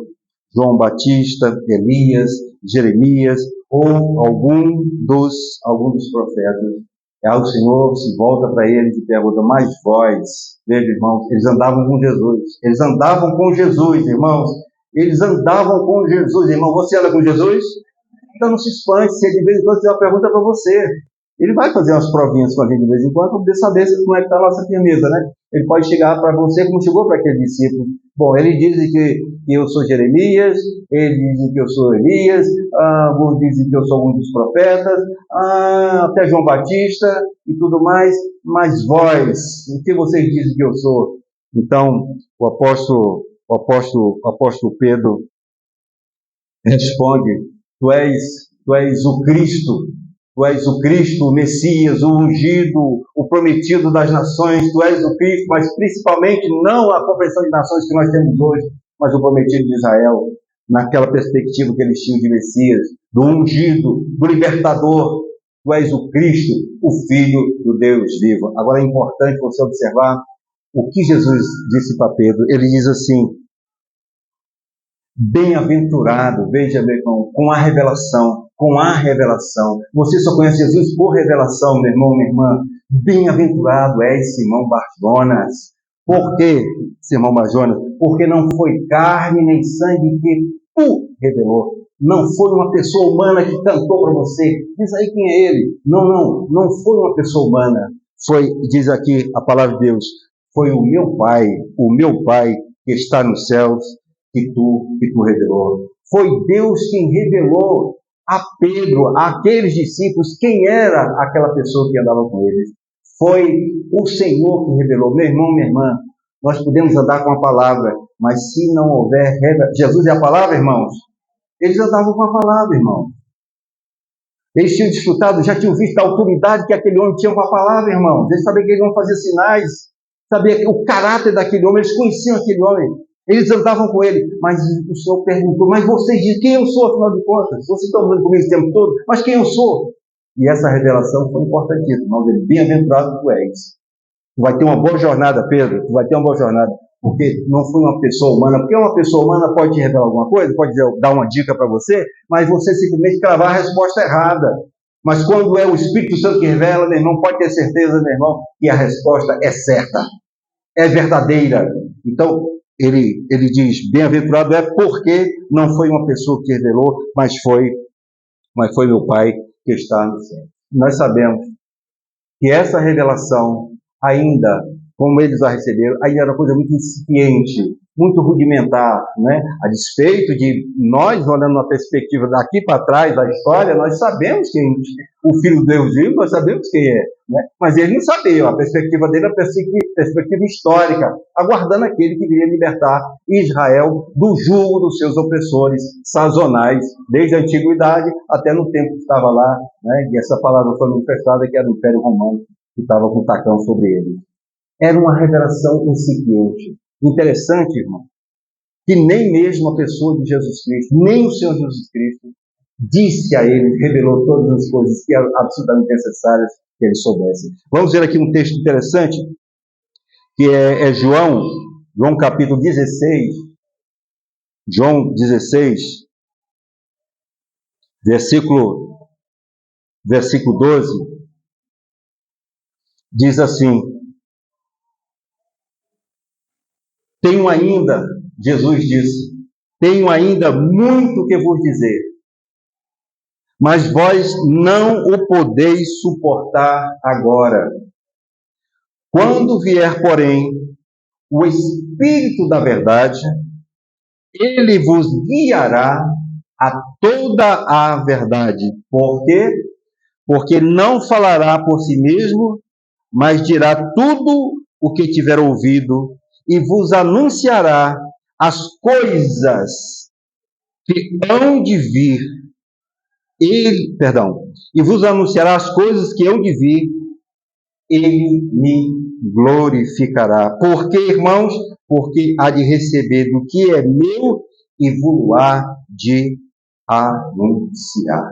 A: João Batista, Elias, Jeremias, ou algum dos profetas. Aí o Senhor se volta para eles e pergunta: mas vós, veja, irmãos, eles andavam com Jesus. Eles andavam com Jesus, irmãos. Eles andavam com Jesus, irmão. Você anda com Jesus? Então não se espante se de vez em quando tiver uma pergunta para você. Ele vai fazer umas provinhas com a gente de vez em quando para poder saber como é que está a nossa firmeza, né? Ele pode chegar para você como chegou para aquele discípulo. Bom, ele diz que eu sou Jeremias, ele diz que eu sou Elias, alguns dizem que eu sou um dos profetas, até João Batista e tudo mais, mas vós, o que vocês dizem que eu sou? Então, o apóstolo Pedro responde: Tu és o Cristo. Tu és o Cristo, o Messias, o ungido, o prometido das nações. Tu és o Cristo, mas principalmente não a compreensão de nações que nós temos hoje, mas o prometido de Israel, naquela perspectiva que eles tinham de Messias, do ungido, do libertador. Tu és o Cristo, o Filho do Deus vivo. Agora é importante você observar o que Jesus disse para Pedro. Ele diz assim: bem-aventurado, veja bem, com a revelação. Você só conhece Jesus por revelação, meu irmão, minha irmã. Bem-aventurado és, Simão Barjonas. Por quê, Simão Barjonas? Porque não foi carne nem sangue que tu revelou. Não foi uma pessoa humana que cantou para você. Diz aí quem é ele. Não foi uma pessoa humana. Foi, diz aqui a palavra de Deus, foi o meu Pai que está nos céus, que tu revelou. Foi Deus quem revelou a Pedro, àqueles discípulos, quem era aquela pessoa que andava com eles. Foi o Senhor que revelou. Meu irmão, minha irmã, nós podemos andar com a palavra, mas se não houver revelação, Jesus é a palavra, irmãos? Eles andavam com a palavra, irmão. Eles tinham desfrutado, já tinham visto a autoridade que aquele homem tinha com a palavra, irmãos. Eles sabiam que ele não fazia sinais, sabiam o caráter daquele homem, eles conheciam aquele homem. Eles andavam com ele, mas o Senhor perguntou: mas vocês dizem quem eu sou, afinal de contas? Vocês estão andando comigo esse tempo todo, mas quem eu sou? E essa revelação foi importantíssima. Irmãos, ele: bem-aventurado tu és, Tu vai ter uma boa jornada, Pedro, tu vai ter uma boa jornada, porque não foi uma pessoa humana, porque uma pessoa humana pode te revelar alguma coisa, pode dar uma dica para você, mas você simplesmente cravar a resposta errada. Mas quando é o Espírito Santo que revela, meu irmão, pode ter certeza, meu irmão, que a resposta é certa, é verdadeira. Então, ele diz, bem-aventurado é porque não foi uma pessoa que revelou, mas foi meu Pai que está no céu. Nós sabemos que essa revelação, ainda, como eles a receberam, ainda era uma coisa muito incipiente, muito rudimentar, né? A despeito de nós, olhando na perspectiva daqui para trás da história, nós sabemos quem o Filho de Deus vive, nós sabemos quem é, né? Mas ele não sabia, a perspectiva dele era a perspectiva histórica, aguardando aquele que viria libertar Israel do jugo dos seus opressores sazonais, desde a antiguidade até no tempo que estava lá, né? E essa palavra foi manifestada, que era o Império Romano, que estava com o tacão sobre ele. Era uma revelação incipiente. Interessante, irmão, que nem mesmo a pessoa de Jesus Cristo, nem o Senhor Jesus Cristo, disse a ele, revelou todas as coisas que eram absolutamente necessárias que ele soubesse. Vamos ver aqui um texto interessante, que é João capítulo 16, João 16, versículo 12, diz assim: tenho ainda, Jesus disse, tenho ainda muito que vos dizer, mas vós não o podeis suportar agora. Quando vier, porém, o Espírito da verdade, ele vos guiará a toda a verdade. Por quê? Porque não falará por si mesmo, mas dirá tudo o que tiver ouvido e vos anunciará as coisas que hão de vir. E vos anunciará as coisas que hão de vir, ele me glorificará. Por quê, irmãos? Porque há de receber do que é meu e vos-há de anunciar.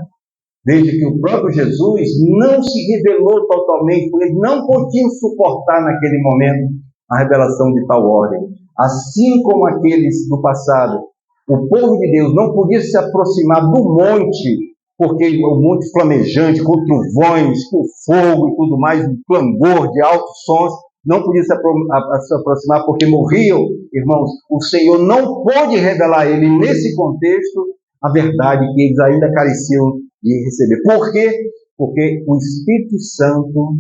A: Veja que o próprio Jesus não se revelou totalmente, porque ele não podia suportar naquele momento a revelação de tal ordem. Assim como aqueles do passado, o povo de Deus não podia se aproximar do monte, porque o monte flamejante, com trovões, com fogo e tudo mais, um clangor de altos sons, não podia se aproximar porque morriam, irmãos. O Senhor não pôde revelar a ele, nesse contexto, a verdade que eles ainda careciam de receber. Por quê? Porque o Espírito Santo,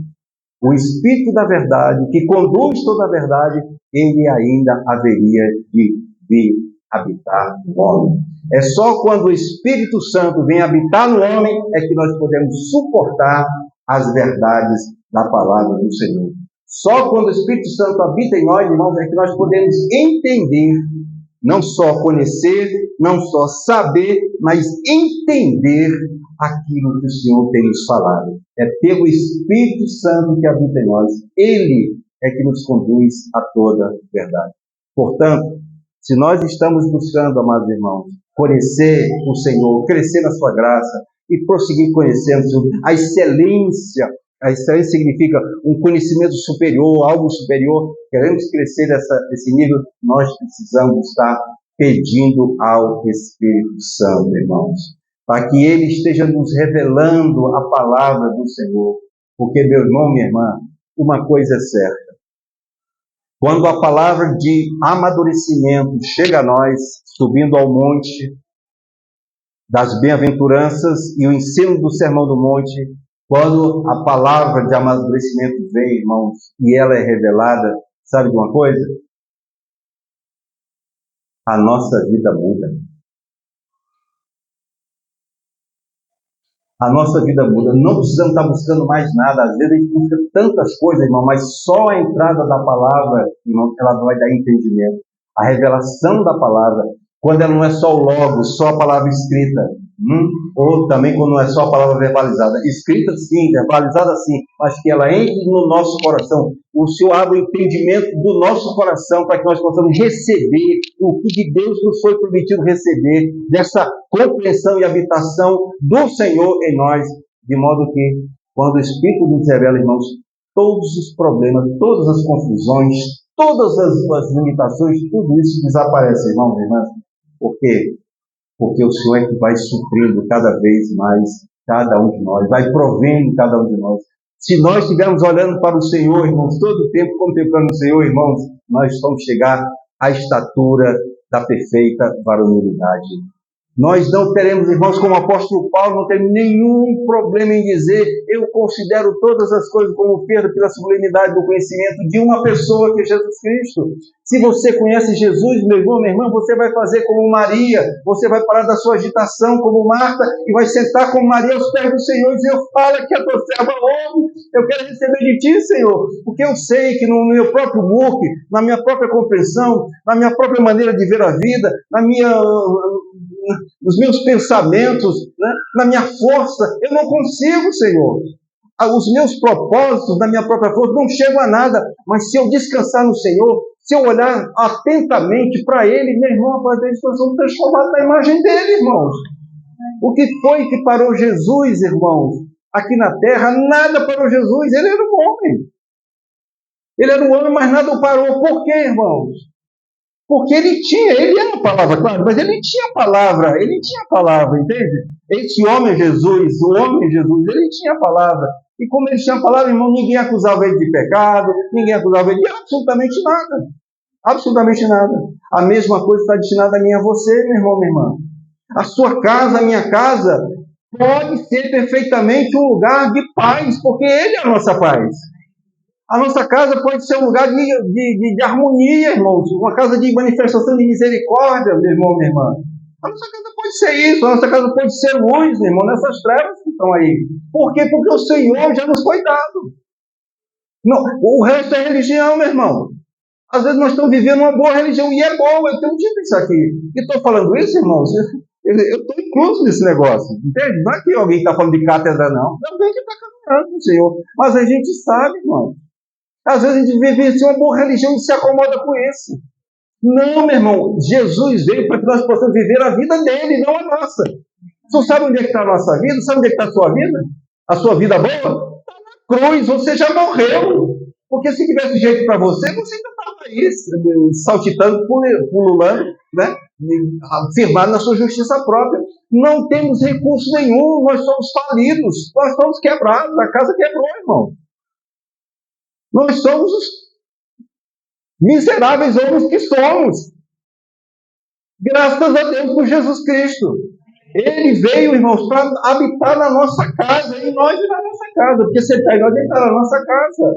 A: o Espírito da verdade, que conduz toda a verdade, ele ainda haveria de vir habitar no homem. É só quando o Espírito Santo vem habitar no homem é que nós podemos suportar as verdades da palavra do Senhor. Só quando o Espírito Santo habita em nós, irmãos, é que nós podemos entender, não só conhecer, não só saber, mas entender aquilo que o Senhor tem nos falado. É pelo Espírito Santo que habita em nós. Ele é que nos conduz a toda a verdade. Portanto, se nós estamos buscando, amados irmãos, conhecer o Senhor, crescer na sua graça e prosseguir conhecendo a excelência significa um conhecimento superior, algo superior. Queremos crescer nesse nível, nós precisamos estar pedindo ao Espírito Santo, irmãos, para que ele esteja nos revelando a palavra do Senhor. Porque, meu irmão, minha irmã, uma coisa é certa: quando a palavra de amadurecimento chega a nós, subindo ao monte das bem-aventuranças e o ensino do Sermão do Monte, quando a palavra de amadurecimento vem, irmãos, e ela é revelada, sabe de uma coisa? A nossa vida muda. A nossa vida muda. Não precisamos estar buscando mais nada. Às vezes a gente busca tantas coisas, irmão, mas só a entrada da palavra, irmão, ela vai dar entendimento. A revelação da palavra, quando ela não é só o logo, só a palavra escrita, ou também quando não é só a palavra verbalizada. Escrita sim, verbalizada sim, mas que ela entre no nosso coração. O Senhor abre o entendimento do nosso coração para que nós possamos receber o que de Deus nos foi prometido receber, dessa compreensão e habitação do Senhor em nós, de modo que, quando o Espírito nos revela, irmãos, todos os problemas, todas as confusões, todas as limitações, tudo isso desaparece, irmãos e irmãs. Por quê? Porque o Senhor é que vai suprindo cada vez mais cada um de nós, vai provendo cada um de nós. Se nós estivermos olhando para o Senhor, irmãos, todo o tempo contemplando o Senhor, irmãos, nós vamos chegar à estatura da perfeita varonilidade. Nós não teremos, irmãos, como o apóstolo Paulo, não temos nenhum problema em dizer: eu considero todas as coisas como perda pela sublimidade do conhecimento de uma pessoa, que é Jesus Cristo. Se você conhece Jesus, meu irmão, minha irmã, você vai fazer como Maria, você vai parar da sua agitação como Marta e vai sentar como Maria aos pés do Senhor e dizer: eu falo que a tua serva ouve, eu quero receber de ti, Senhor, porque eu sei que no meu próprio muque, na minha própria compreensão, na minha própria maneira de ver a vida, nos meus pensamentos, né, na minha força, eu não consigo, Senhor. Os meus propósitos, na minha própria força, não chegam a nada. Mas se eu descansar no Senhor, se eu olhar atentamente para Ele, meu irmão, nós vamos transformar na imagem dEle, irmãos. O que foi que parou Jesus, irmãos? Aqui na terra, nada parou Jesus. Ele era um homem. Ele era um homem, mas nada o parou. Por quê, irmãos? Porque ele era a palavra, claro, mas ele tinha a palavra, entende? Esse homem Jesus, o homem Jesus, ele tinha a palavra. E como ele tinha a palavra, irmão, ninguém acusava ele de pecado, ninguém acusava ele de absolutamente nada. Absolutamente nada. A mesma coisa está destinada a mim e a você, meu irmão, minha irmã. A sua casa, a minha casa, pode ser perfeitamente um lugar de paz, porque ele é a nossa paz. A nossa casa pode ser um lugar de harmonia, irmãos. Uma casa de manifestação de misericórdia, meu irmão, minha irmã. A nossa casa pode ser isso. A nossa casa pode ser luz, meu irmão, nessas trevas que estão aí. Por quê? Porque o Senhor já nos foi dado. Não, o resto é religião, meu irmão. Às vezes nós estamos vivendo uma boa religião, e é boa. Eu tenho dito isso aqui. E estou falando isso, irmãos, eu estou incluso nesse negócio. Entende? Não é que alguém está falando de cátedra, não. É alguém que está caminhando com o Senhor. Mas a gente sabe, irmão. Às vezes a gente vive uma boa religião e se acomoda com isso. Não, meu irmão. Jesus veio para que nós possamos viver a vida dele, não a nossa. Você sabe onde é que está a nossa vida? Sabe onde é que está a sua vida? A sua vida boa? Está na cruz. Você já morreu. Porque se tivesse jeito para você, você ainda estava aí, saltitando, pululando, né? Firmado na sua justiça própria. Não temos recurso nenhum. Nós somos falidos. Nós somos quebrados. A casa quebrou, irmão. Nós somos os miseráveis homens que somos. Graças a Deus por Jesus Cristo. Ele veio, irmãos, para habitar na nossa casa, e nós na nossa casa. Porque se ele está em nós, ele está na nossa casa.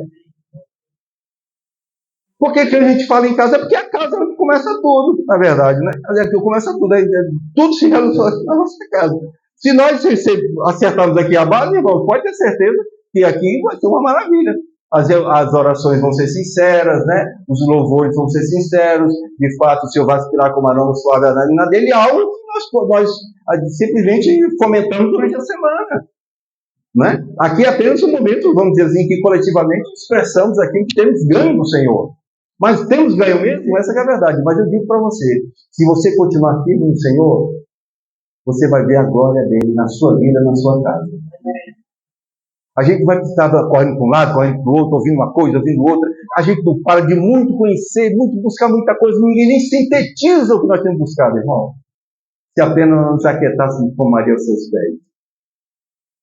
A: Por que a gente fala em casa? É porque a casa é onde começa tudo, na verdade, né? Aqui começa tudo, tudo se relaciona na nossa casa. Se nós acertarmos aqui a base, irmão, pode ter certeza que aqui vai ser uma maravilha. As orações vão ser sinceras, né? Os louvores vão ser sinceros. De fato, o Senhor vai aspirar com aroma suave a narina dele, algo que nós simplesmente fomentamos durante a semana. Né? Aqui é apenas um momento, vamos dizer assim, que coletivamente expressamos aquilo que temos ganho no Senhor. Mas temos ganho mesmo? Essa é a verdade. Mas eu digo para você, se você continuar firme no Senhor, você vai ver a glória dele na sua vida, na sua casa. A gente vai estar correndo para um lado, correndo para o outro, ouvindo uma coisa, ouvindo outra. A gente não para de muito conhecer, muito buscar muita coisa. Ninguém nem sintetiza o que nós temos buscado, irmão. Se apenas nos aquietássemos com Maria aos seus pés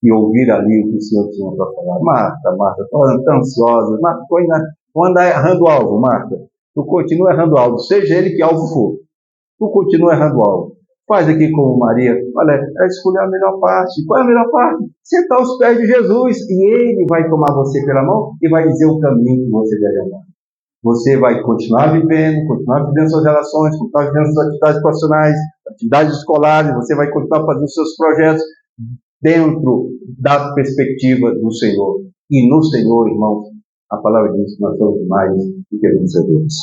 A: e ouvir ali o que o Senhor tinha para falar. Marta, estou tão ansiosa. Marta, tu anda errando o alvo, Marta. Tu continua errando o alvo, seja ele que alvo for. Tu continua errando o alvo. Faz aqui como Maria. Olha, é escolher a melhor parte. Qual é a melhor parte? Sentar aos pés de Jesus. E Ele vai tomar você pela mão e vai dizer o caminho que você deve andar. Você vai continuar vivendo suas relações, continuar vivendo suas atividades profissionais, atividades escolares. Você vai continuar fazendo seus projetos dentro da perspectiva do Senhor. E no Senhor, irmãos, a palavra diz que nós somos mais do que vencedores.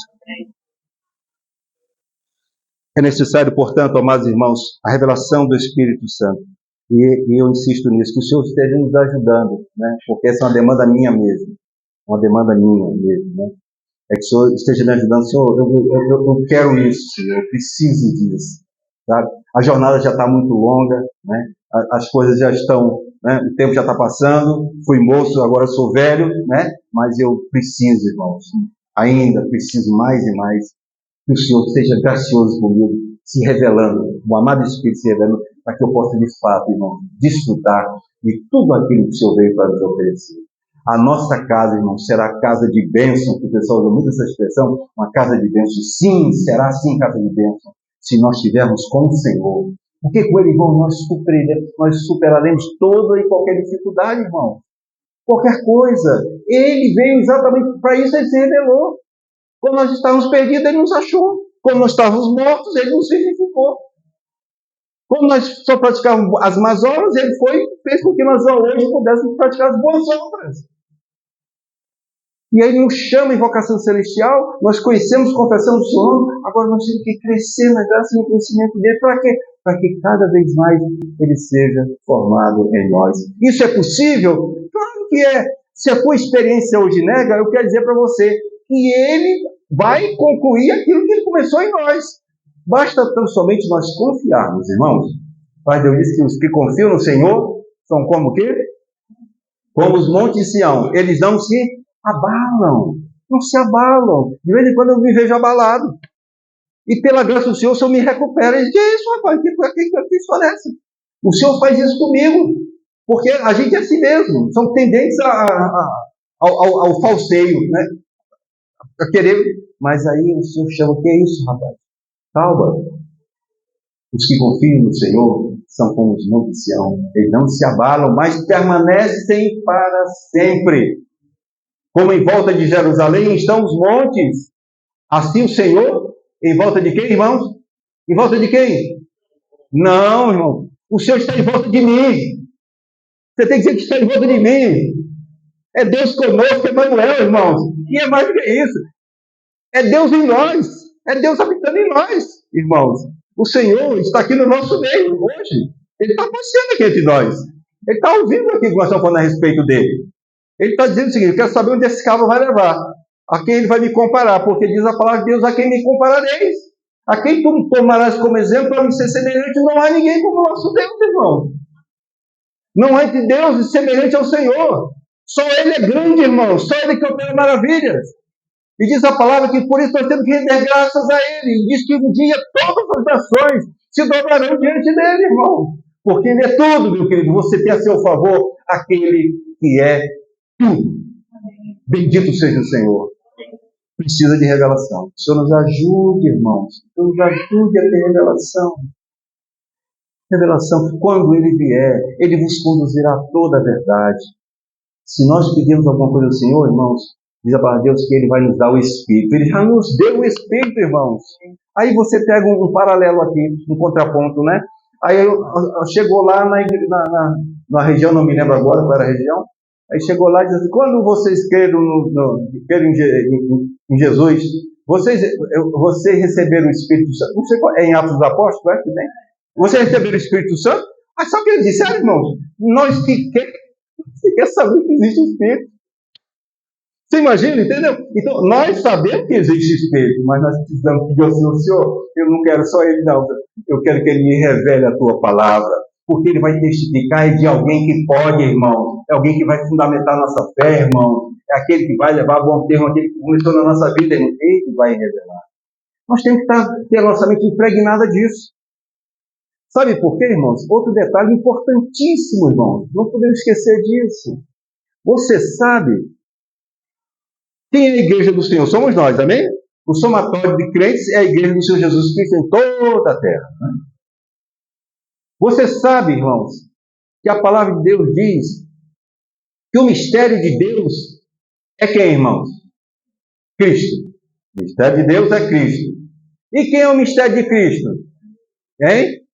A: É necessário, portanto, amados irmãos, a revelação do Espírito Santo. E eu insisto nisso, que o Senhor esteja nos ajudando, né? Porque essa é uma demanda minha mesmo. Uma demanda minha mesmo, né? É que o Senhor esteja me ajudando. Senhor, eu quero isso, Senhor, eu preciso disso. Sabe? A jornada já está muito longa, né? As coisas já estão né? O tempo já está passando, fui moço, agora sou velho, né? Mas eu preciso, irmãos, ainda preciso mais e mais que o Senhor seja gracioso comigo, se revelando, o amado Espírito se revelando, para que eu possa, de fato, irmão, desfrutar de tudo aquilo que o Senhor veio para nos oferecer. A nossa casa, irmão, será casa de bênção, que o pessoal usa muito essa expressão, uma casa de bênção. Sim, será sim casa de bênção, se nós estivermos com o Senhor. Porque com Ele, irmão, nós superaremos toda e qualquer dificuldade, irmão. Qualquer coisa. Ele veio exatamente para isso, Ele se revelou. Quando nós estávamos perdidos, Ele nos achou. Quando nós estávamos mortos, Ele nos vivificou. Quando nós só praticávamos as más obras, Ele fez com que nós hoje pudéssemos praticar as boas obras. E aí Ele nos chama em vocação celestial, nós conhecemos, confessamos o Senhor, agora nós temos que crescer na graça e no conhecimento dEle. Para quê? Para que cada vez mais Ele seja formado em nós. Isso é possível? Claro que é. Se a tua experiência hoje nega, eu quero dizer para você que Ele vai concluir aquilo que Ele começou em nós. Basta tão somente nós confiarmos, irmãos. O Pai Deus diz que os que confiam no Senhor são como o quê? Como os montes de Sião. Eles não se abalam. Não se abalam. De vez em quando eu me vejo abalado. E pela graça do Senhor, o Senhor me recupera. Ele diz, que é isso, rapaz? Que história é essa? O Senhor faz isso comigo. Porque a gente é assim mesmo. São tendentes ao falseio, né? A querer. Mas aí o Senhor chama, que é isso, rapaz? Calma. Os que confiam no Senhor são como os montes de Sião. Eles não se abalam, mas permanecem para sempre. Como em volta de Jerusalém estão os montes. Assim o Senhor, em volta de quem, irmãos? Em volta de quem? Não, irmão. O Senhor está em volta de mim. Você tem que dizer que está em volta de mim. É Deus conosco, Emmanuel, irmãos. E é mais do que isso. É Deus em nós. É Deus habitando em nós, irmãos. O Senhor está aqui no nosso meio hoje. Ele está passeando aqui entre nós. Ele está ouvindo aqui o que nós estamos falando a respeito dele. Ele está dizendo o seguinte, eu quero saber onde esse cabo vai levar. A quem ele vai me comparar. Porque diz a palavra de Deus, a quem me comparareis. A quem tu tomarás como exemplo para me ser semelhante. Não há ninguém como o nosso Deus, irmão. Não há entre Deus semelhante ao Senhor. Só Ele é grande, irmão. Só Ele que opera maravilhas. E diz a palavra que por isso nós temos que render graças a Ele. E diz que um dia todas as nações se dobrarão diante dEle, irmão. Porque Ele é tudo, meu querido. Você tem a seu favor aquele que é tudo. Bendito seja o Senhor. Precisa de revelação. O Senhor nos ajude, irmãos. O Senhor nos ajude a ter revelação. Revelação. Quando Ele vier, Ele vos conduzirá a toda a verdade. Se nós pedirmos alguma coisa ao Senhor, irmãos, diz a palavra de Deus que Ele vai nos dar o Espírito. Ele já nos deu o Espírito, irmãos. Aí você pega um paralelo aqui, um contraponto, né? Aí chegou lá na região, não me lembro agora qual era a região. Aí chegou lá e disse assim, quando vocês creram em Jesus, vocês receberam o Espírito Santo. Não sei qual, é em Atos dos Apóstolos, é que tem? Vocês receberam o Espírito Santo? Mas só que ele disse, irmãos, nós que você quer saber que existe Espírito. Você imagina, entendeu? Então, nós sabemos que existe Espírito, mas nós precisamos pedir ao Senhor, eu não quero só Ele, não. Eu quero que Ele me revele a Tua palavra, porque Ele vai testificar de alguém que pode, irmão. É alguém que vai fundamentar a nossa fé, irmão. É aquele que vai levar a bom termo, aquele que começou na nossa vida, irmão. Ele vai revelar. Nós temos que ter a nossa mente impregnada disso. Sabe por quê, irmãos? Outro detalhe importantíssimo, irmãos. Não podemos esquecer disso. Você sabe quem é a igreja do Senhor? Somos nós, amém? O somatório de crentes é a igreja do Senhor Jesus Cristo em toda a terra. Né? Você sabe, irmãos, que a palavra de Deus diz que o mistério de Deus é quem, irmãos? Cristo. O mistério de Deus é Cristo. E quem é o mistério de Cristo? Hein?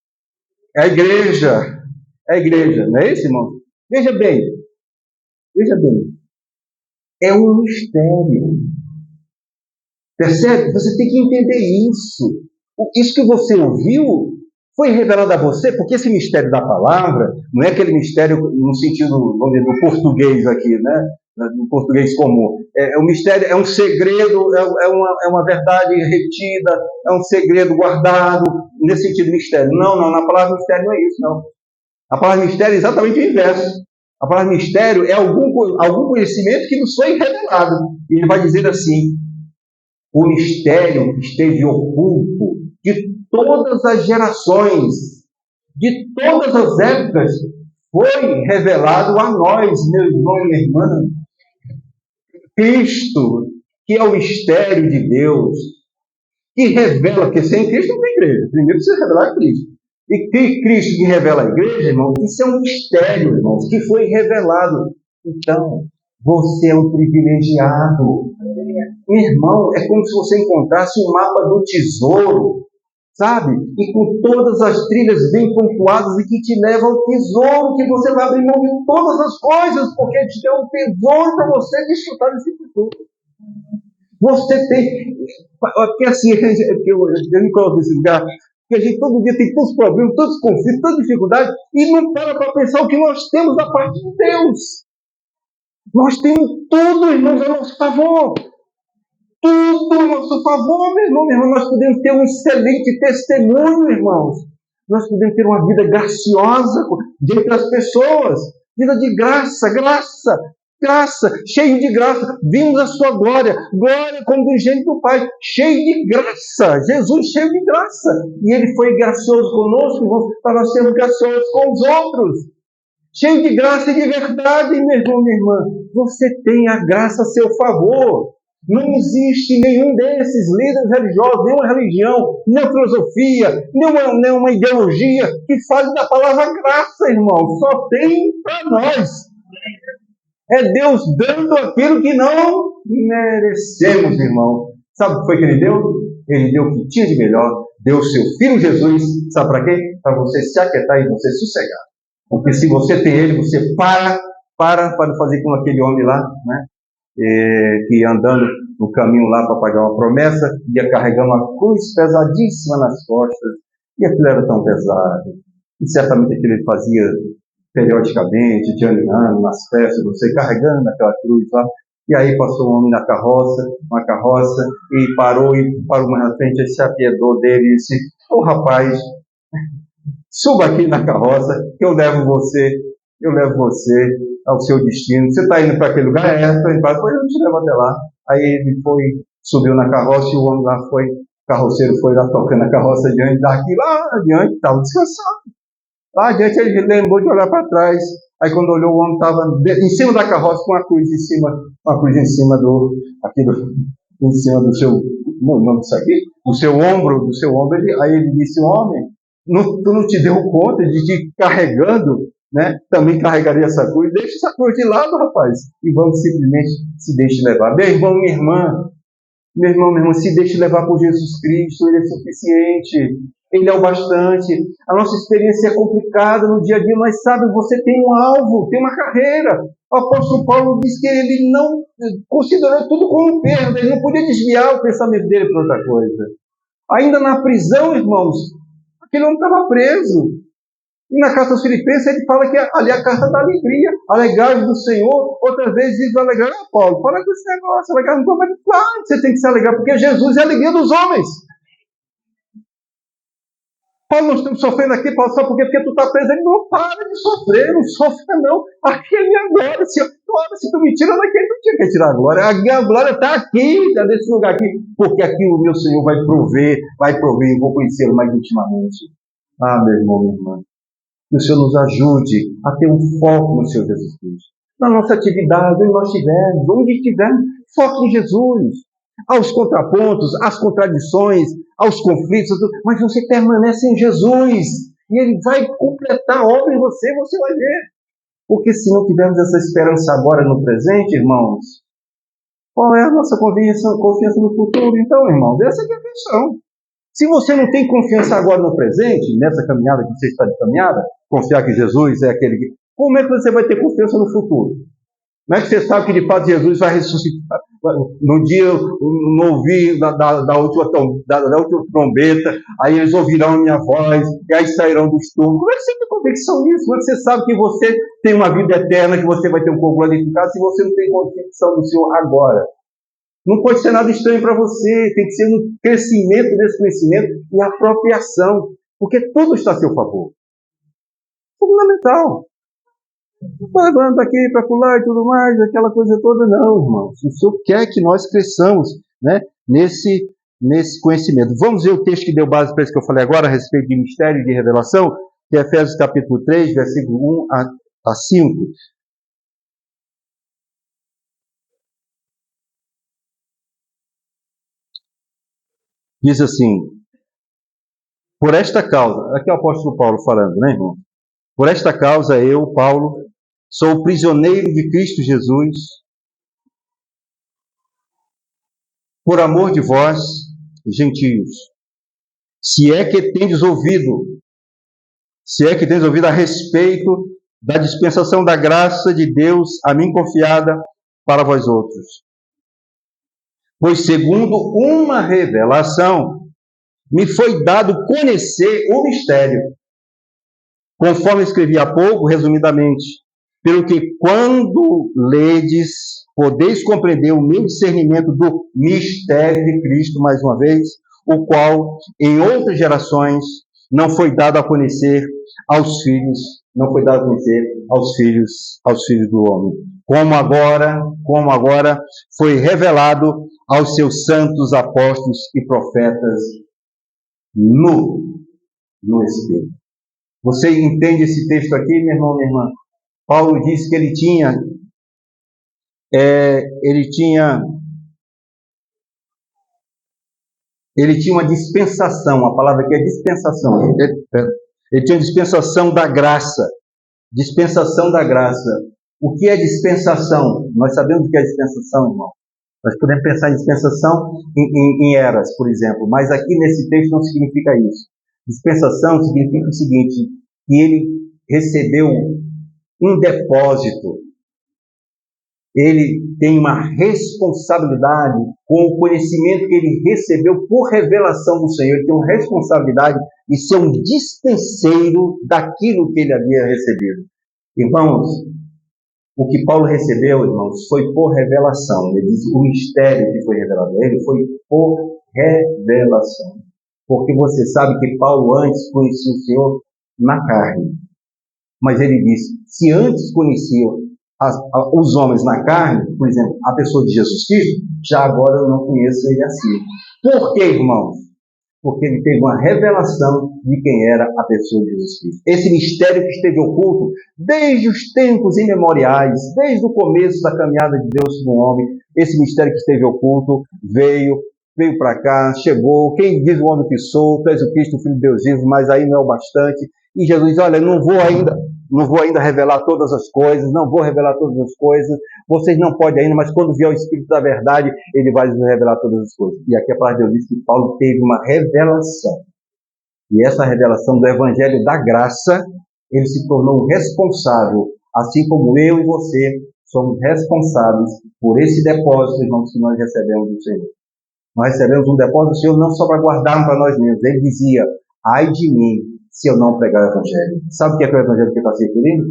A: É a igreja. É a igreja, não é isso, irmão? Veja bem. Veja bem. É um mistério. Percebe? Você tem que entender isso. Isso que você ouviu foi revelado a você, porque esse mistério da palavra não é aquele mistério no sentido, vamos dizer, do português aqui, né? No português comum. O mistério é um segredo, é uma verdade retida, é um segredo guardado, nesse sentido mistério. Não, na palavra mistério não é isso, não. A palavra mistério é exatamente o inverso. A palavra mistério é algum conhecimento que nos foi revelado. E ele vai dizer assim: o mistério que esteve oculto de todas as gerações, de todas as épocas, foi revelado a nós, meu irmão e minha irmã. Cristo, que é o mistério de Deus, que revela, porque sem Cristo não tem igreja. Primeiro precisa revelar a Cristo. E Cristo que revela a igreja, irmão, isso é um mistério, irmãos, que foi revelado. Então, você é um privilegiado. Meu irmão, é como se você encontrasse um mapa do tesouro, sabe? E com todas as trilhas bem pontuadas e que te leva ao tesouro, que você vai abrir mão de todas as coisas, porque te deu um tesouro para você desfrutar desse tesouro. Você tem... Porque assim, eu me coloco nesse lugar, porque a gente todo dia tem tantos problemas, tantos conflitos, tantas dificuldades, e não para pensar o que nós temos da parte de Deus. Nós temos tudo, irmãos, a nosso favor. Tudo a nosso favor, meu irmão. Nós podemos ter um excelente testemunho, irmãos. Nós podemos ter uma vida graciosa diante das pessoas. Vida de graça, cheio de graça. Vimos a sua glória como do gênio do Pai, cheio de graça. Jesus cheio de graça. E ele foi gracioso conosco, irmãos, para nós sermos graciosos com os outros. Cheio de graça e de verdade, meu irmão, minha irmã. Você tem a graça a seu favor. Não existe nenhum desses líderes religiosos, nenhuma religião, nenhuma filosofia, nenhuma ideologia que fale da palavra graça, irmão. Só tem para nós. É Deus dando aquilo que não merecemos, irmão. Sabe o que foi que ele deu? Ele deu o que tinha de melhor. Deu o seu Filho Jesus. Sabe para quê? Para você se aquietar e você sossegar. Porque se você tem ele, você para fazer como aquele homem lá, né? Que andando no caminho lá para pagar uma promessa, ia carregando uma cruz pesadíssima nas costas, e aquilo era tão pesado, e certamente aquilo ele fazia periodicamente, de ano em ano, nas festas, você carregando aquela cruz lá, e aí passou um homem na carroça, e parou mais na frente, e se apiedou dele, e disse: ô rapaz, suba aqui na carroça, que eu levo você ao seu destino. Você está indo para aquele lugar? Estou indo para... Pois eu te levo até lá. Aí ele subiu na carroça e o homem lá o carroceiro foi lá tocando a carroça adiante, daqui lá adiante, estava descansando. Lá adiante ele lembrou de olhar para trás. Aí quando olhou, o homem estava em cima da carroça com uma cruz em cima do seu, não, nome disso aqui, do seu ombro. Aí ele disse: homem, tu não te deu conta de te carregando, né? Também carregaria essa cruz. Deixa essa cruz de lado, rapaz, e vamos simplesmente se deixe levar. Meu irmão, minha irmã, se deixe levar por Jesus Cristo. Ele é suficiente, ele é o bastante. A nossa experiência é complicada no dia a dia, mas sabe, você tem um alvo, tem uma carreira. O apóstolo Paulo diz que ele não considerou tudo como perda, ele não podia desviar o pensamento dele para outra coisa. Ainda na prisão, irmãos, aquele homem estava preso. E na carta aos Filipenses ele fala que ali é a carta da alegria. Alegrai do Senhor. Outras vezes diz alegrar a Paulo. Fala com esse negócio, alegrar no povo. Claro, você tem que se alegrar, porque Jesus é a alegria dos homens. Paulo, nós estamos sofrendo aqui, Paulo, sabe por quê? Porque tu está preso. Ele não para de sofrer, não sofre não. Aqui é a minha glória. Se tu me tira daqui, tu tinha que tirar a glória. A glória está aqui, está nesse lugar aqui. Porque aqui o meu Senhor vai prover, e vou conhecê-lo mais intimamente. Ah, meu irmão, minha irmã. Que o Senhor nos ajude a ter um foco no Senhor Jesus Cristo. Na nossa atividade, onde nós estivermos, foque em Jesus. Aos contrapontos, às contradições, aos conflitos, mas você permanece em Jesus. E Ele vai completar a obra em você vai ver. Porque se não tivermos essa esperança agora no presente, irmãos, qual é a nossa confiança no futuro? Então, irmãos, essa é a questão. Se você não tem confiança agora no presente, nessa caminhada que você está de caminhada, confiar que Jesus é aquele que... Como é que você vai ter confiança no futuro? Como é que você sabe que de fato Jesus vai ressuscitar? No dia, no ouvir da última trombeta, aí eles ouvirão a minha voz, e aí sairão dos túmulos. Como é que você tem convicção nisso? Como é que você sabe que você tem uma vida eterna, que você vai ter um corpo glorificado, se você não tem convicção do Senhor agora? Não pode ser nada estranho para você, tem que ser um crescimento desse conhecimento e apropriação, porque tudo está a seu favor. Fundamental. Levando aqui para pular e tudo mais, aquela coisa toda. Não, irmãos. O Senhor quer que nós cresçamos, né, nesse conhecimento. Vamos ver o texto que deu base para isso que eu falei agora, a respeito de mistério e de revelação, que é Efésios capítulo 3, versículo 1 a 5. Diz assim: por esta causa, aqui é o apóstolo Paulo falando, né, irmão? Por esta causa eu, Paulo, sou prisioneiro de Cristo Jesus, por amor de vós, gentios, se é que tendes ouvido a respeito da dispensação da graça de Deus a mim confiada para vós outros. Pois segundo uma revelação, me foi dado conhecer o mistério, conforme escrevi há pouco, resumidamente, pelo que quando ledes, podeis compreender o meu discernimento do mistério de Cristo, mais uma vez, o qual em outras gerações não foi dado a conhecer aos filhos, aos filhos do homem, como agora foi revelado aos seus santos apóstolos e profetas no Espírito. Você entende esse texto aqui, meu irmão, minha irmã? Paulo disse que ele tinha uma dispensação, a palavra aqui é dispensação. Ele tinha uma dispensação da graça. Dispensação da graça. O que é dispensação? Nós sabemos o que é dispensação, irmão. Nós podemos pensar em dispensação em eras, por exemplo, mas aqui nesse texto não significa isso. Dispensação significa o seguinte, que ele recebeu um depósito, ele tem uma responsabilidade com o conhecimento que ele recebeu por revelação do Senhor, ele tem uma responsabilidade de ser um dispenseiro daquilo que ele havia recebido. Irmãos, o que Paulo recebeu, irmãos, foi por revelação. Ele diz o mistério que foi revelado a ele foi por revelação. Porque você sabe que Paulo antes conhecia o Senhor na carne. Mas ele diz, se antes conhecia os homens na carne, por exemplo, a pessoa de Jesus Cristo, já agora eu não conheço ele assim. Por quê, irmãos? Porque ele teve uma revelação de quem era a pessoa de Jesus Cristo. Esse mistério que esteve oculto desde os tempos imemoriais, desde o começo da caminhada de Deus com o homem, esse mistério que esteve oculto veio para cá, chegou. Quem diz o homem que sou, tu és o Cristo, o Filho de Deus vivo, mas aí não é o bastante. E Jesus diz, olha, não vou ainda revelar todas as coisas, vocês não podem ainda, mas quando vier o Espírito da verdade, ele vai nos revelar todas as coisas. E aqui a palavra de Deus diz que Paulo teve uma revelação. E essa revelação do Evangelho da Graça, ele se tornou responsável, assim como eu e você somos responsáveis por esse depósito, irmãos, que nós recebemos do Senhor. Nós recebemos um depósito do Senhor não só para guardarmos para nós mesmos. Ele dizia, ai de mim, se eu não pregar o Evangelho. Sabe o que é o Evangelho que eu passei por ele?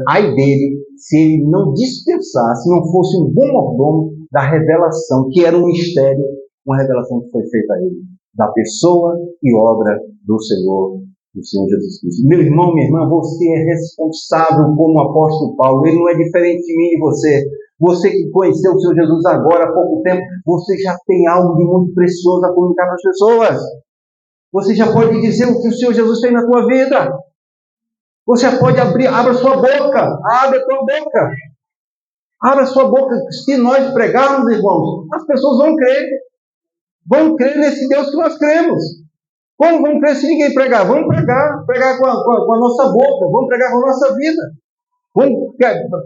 A: Ai dele, se ele não dispensasse, não fosse um bom mordomo da revelação, que era um mistério, uma revelação que foi feita a ele, da pessoa e obra do Senhor Jesus Cristo. Meu irmão, minha irmã, você é responsável como o apóstolo Paulo, ele não é diferente de mim e de você. Você que conheceu o Senhor Jesus agora há pouco tempo, você já tem algo de muito precioso a comunicar para as pessoas. Você já pode dizer o que o Senhor Jesus tem na tua vida. Você já pode abra sua boca. Abre a tua boca. Abra a sua boca. Se nós pregarmos, irmãos, as pessoas vão crer. Vão crer nesse Deus que nós cremos. Como vão crer se ninguém pregar? Vamos pregar. Pregar com a nossa boca. Vamos pregar com a nossa vida. Vamos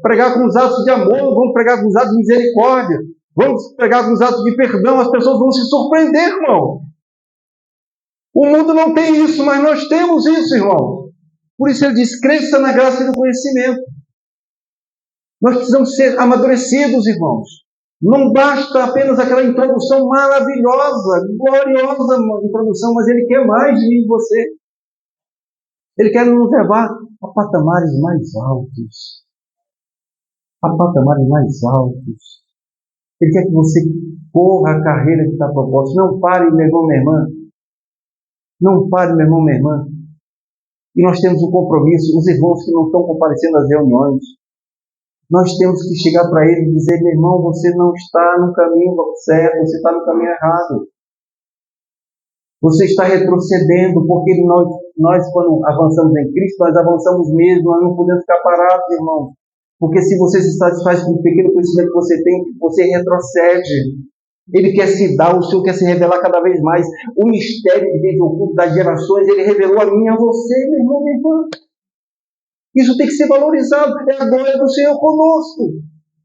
A: pregar com os atos de amor. Vamos pregar com os atos de misericórdia. Vamos pregar com os atos de perdão. As pessoas vão se surpreender, irmão. O mundo não tem isso, mas nós temos isso, irmão. Por isso ele diz, cresça na graça e no conhecimento. Nós precisamos ser amadurecidos, irmãos. Não basta apenas aquela introdução maravilhosa, gloriosa introdução, mas ele quer mais de mim e de você. Ele quer nos levar a patamares mais altos. A patamares mais altos. Ele quer que você corra a carreira que está proposta. Não pare, meu irmão, minha irmã. Não pare, meu irmão, minha irmã. E nós temos um compromisso, os irmãos que não estão comparecendo às reuniões, nós temos que chegar para ele e dizer: meu irmão, você não está no caminho certo, você está no caminho errado. Você está retrocedendo, porque nós quando avançamos em Cristo, nós avançamos mesmo, nós não podemos ficar parados, irmão. Porque se você se satisfaz com o pequeno conhecimento que você tem, você retrocede. Ele quer se dar, o Senhor quer se revelar cada vez mais. O mistério de Deus oculto das gerações, Ele revelou a mim e a você, meu irmão, minha irmã. Isso tem que ser valorizado. É a glória do Senhor conosco.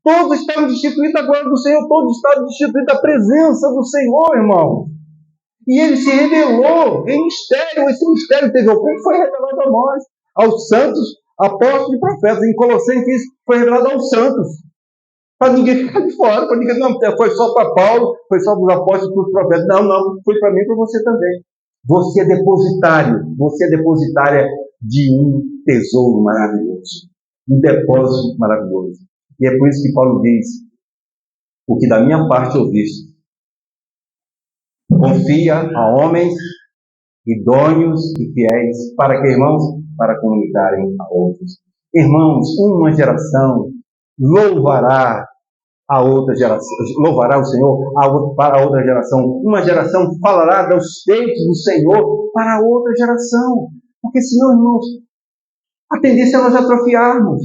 A: Todos estamos destituídos da glória do Senhor, todos estamos destituídos da presença do Senhor, irmão. E Ele se revelou em mistério. Esse mistério teve oculto, foi revelado a nós, aos santos, apóstolos e profetas. Em Colossenses foi revelado aos santos. Para ninguém ficar de fora, para ninguém, não, foi só para Paulo, foi só para os apóstolos e para os profetas. Não, foi para mim e para você também. Você é depositária de um tesouro maravilhoso, um depósito maravilhoso. E é por isso que Paulo diz: o que da minha parte ouviste, confia a homens idôneos e fiéis, para que, irmãos, para comunicarem a outros. Irmãos, uma geração louvará a outra geração, louvará o Senhor para a outra geração. Uma geração falará dos feitos do Senhor para a outra geração. Porque senão, irmãos, a tendência é nós atrofiarmos.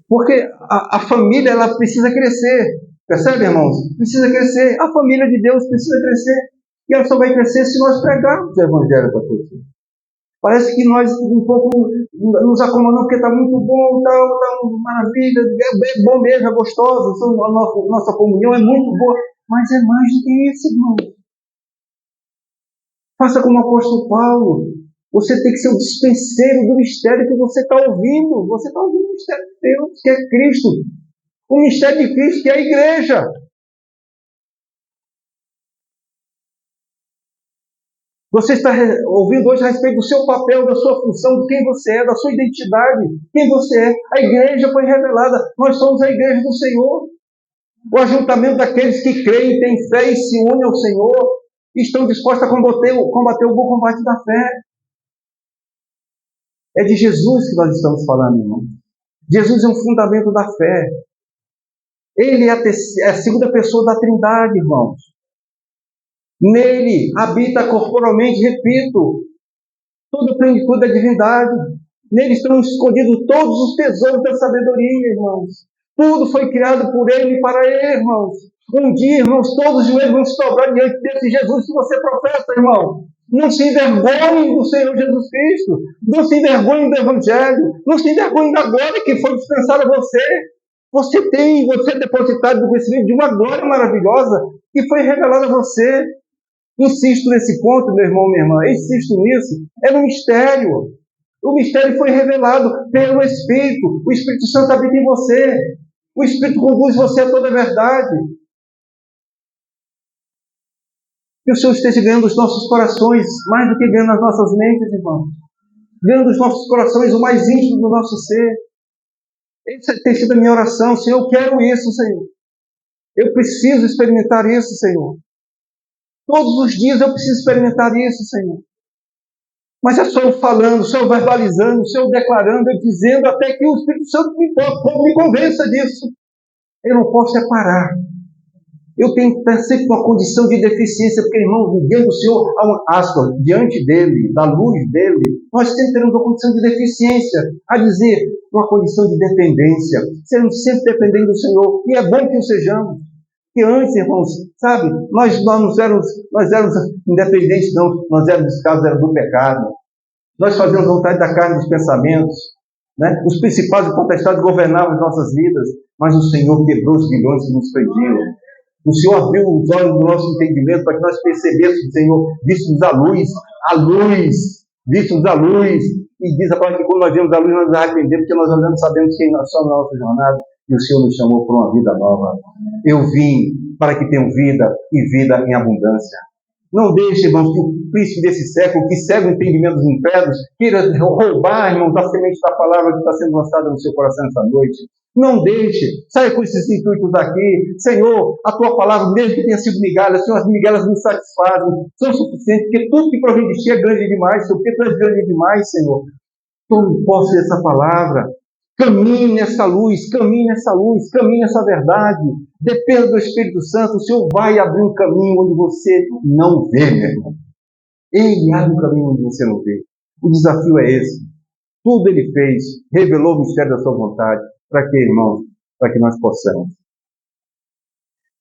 A: Porque a família, ela precisa crescer. Percebe, irmãos? Precisa crescer. A família de Deus precisa crescer. E ela só vai crescer se nós pregarmos o Evangelho para todos. Parece que nós um pouco nos acomodamos porque está muito bom, está maravilha, é bom mesmo, é gostoso, a nossa comunhão é muito boa, mas é mais do que isso, irmão. Faça como o apóstolo Paulo. Você tem que ser o dispenseiro do mistério que você está ouvindo. Você está ouvindo o mistério de Deus, que é Cristo. O mistério de Cristo, que é a igreja. Você está ouvindo hoje a respeito do seu papel, da sua função, de quem você é, da sua identidade, quem você é. A igreja foi revelada. Nós somos a igreja do Senhor. O ajuntamento daqueles que creem, têm fé e se unem ao Senhor, e estão dispostos a combater o bom combate da fé. É de Jesus que nós estamos falando, irmão. Jesus é um fundamento da fé. Ele é a segunda pessoa da Trindade, irmãos. Nele habita corporalmente, repito, toda a plenitude da divindade. Nele estão escondidos todos os tesouros da sabedoria, irmãos. Tudo foi criado por Ele e para Ele, irmãos. Um dia, irmãos, todos os joelhos vão se dobrar diante desse Jesus que você professa, irmão. Não se envergonhem do Senhor Jesus Cristo. Não se envergonhem do Evangelho. Não se envergonhem da glória que foi dispensada a você. Você é depositado do conhecimento de uma glória maravilhosa que foi revelada a você. Insisto nesse ponto, meu irmão, minha irmã. Insisto nisso. É um mistério. O mistério foi revelado pelo Espírito. O Espírito Santo habita em você. O Espírito conduz você a toda a verdade. Que o Senhor esteja ganhando os nossos corações, mais do que ganhando as nossas mentes, irmãos. Ganhando os nossos corações, o mais íntimo do nosso ser. Essa tem sido a minha oração. Senhor, eu quero isso, Senhor. Eu preciso experimentar isso, Senhor. Todos os dias eu preciso experimentar isso, Senhor. Mas é só eu falando, só eu verbalizando, só eu declarando, eu dizendo, até que o Espírito Santo me convença disso. Eu não posso parar. Eu tenho que estar sempre uma condição de deficiência, porque, irmão, diante do Senhor, há uma aspa, diante dele, da luz dele, nós sempre teremos uma condição de deficiência, a dizer, uma condição de dependência, sermos sempre dependendo do Senhor, e é bom que o sejamos. Porque antes, irmãos, sabe, nós éramos independentes, não, nós éramos escravos do pecado, nós fazíamos vontade da carne dos pensamentos, né? Os principais e potestades governavam as nossas vidas, mas o Senhor quebrou os grilhões que nos prendiam. O Senhor abriu os olhos do nosso entendimento para que nós percebêssemos, Senhor, víssemos a luz, víssemos a luz. E diz a palavra que quando nós vemos a luz, nós nos arrependemos, porque nós andamos sabendo quem nós somos na nossa jornada, e o Senhor nos chamou para uma vida nova. Eu vim para que tenham vida e vida em abundância. Não deixe, irmãos, que o príncipe desse século, que cega o entendimento dos impérios, queira roubar, irmãos, a semente da palavra que está sendo lançada no seu coração essa noite. Não deixe, saia com esses intuitos daqui. Senhor, a tua palavra, mesmo que tenha sido migalha, Senhor, as migalhas me satisfazem, são suficientes, porque tudo que provém de ti é grande demais, Senhor, porque tu és grande demais, Senhor. Tome posse dessa palavra. Caminhe nessa luz, caminhe nessa luz, caminhe nessa verdade. Dependa do Espírito Santo. O Senhor vai abrir um caminho onde você não vê, meu irmão. Ele abre um caminho onde você não vê. O desafio é esse. Tudo Ele fez, revelou o mistério da sua vontade. Para quê, irmão? Para que nós possamos,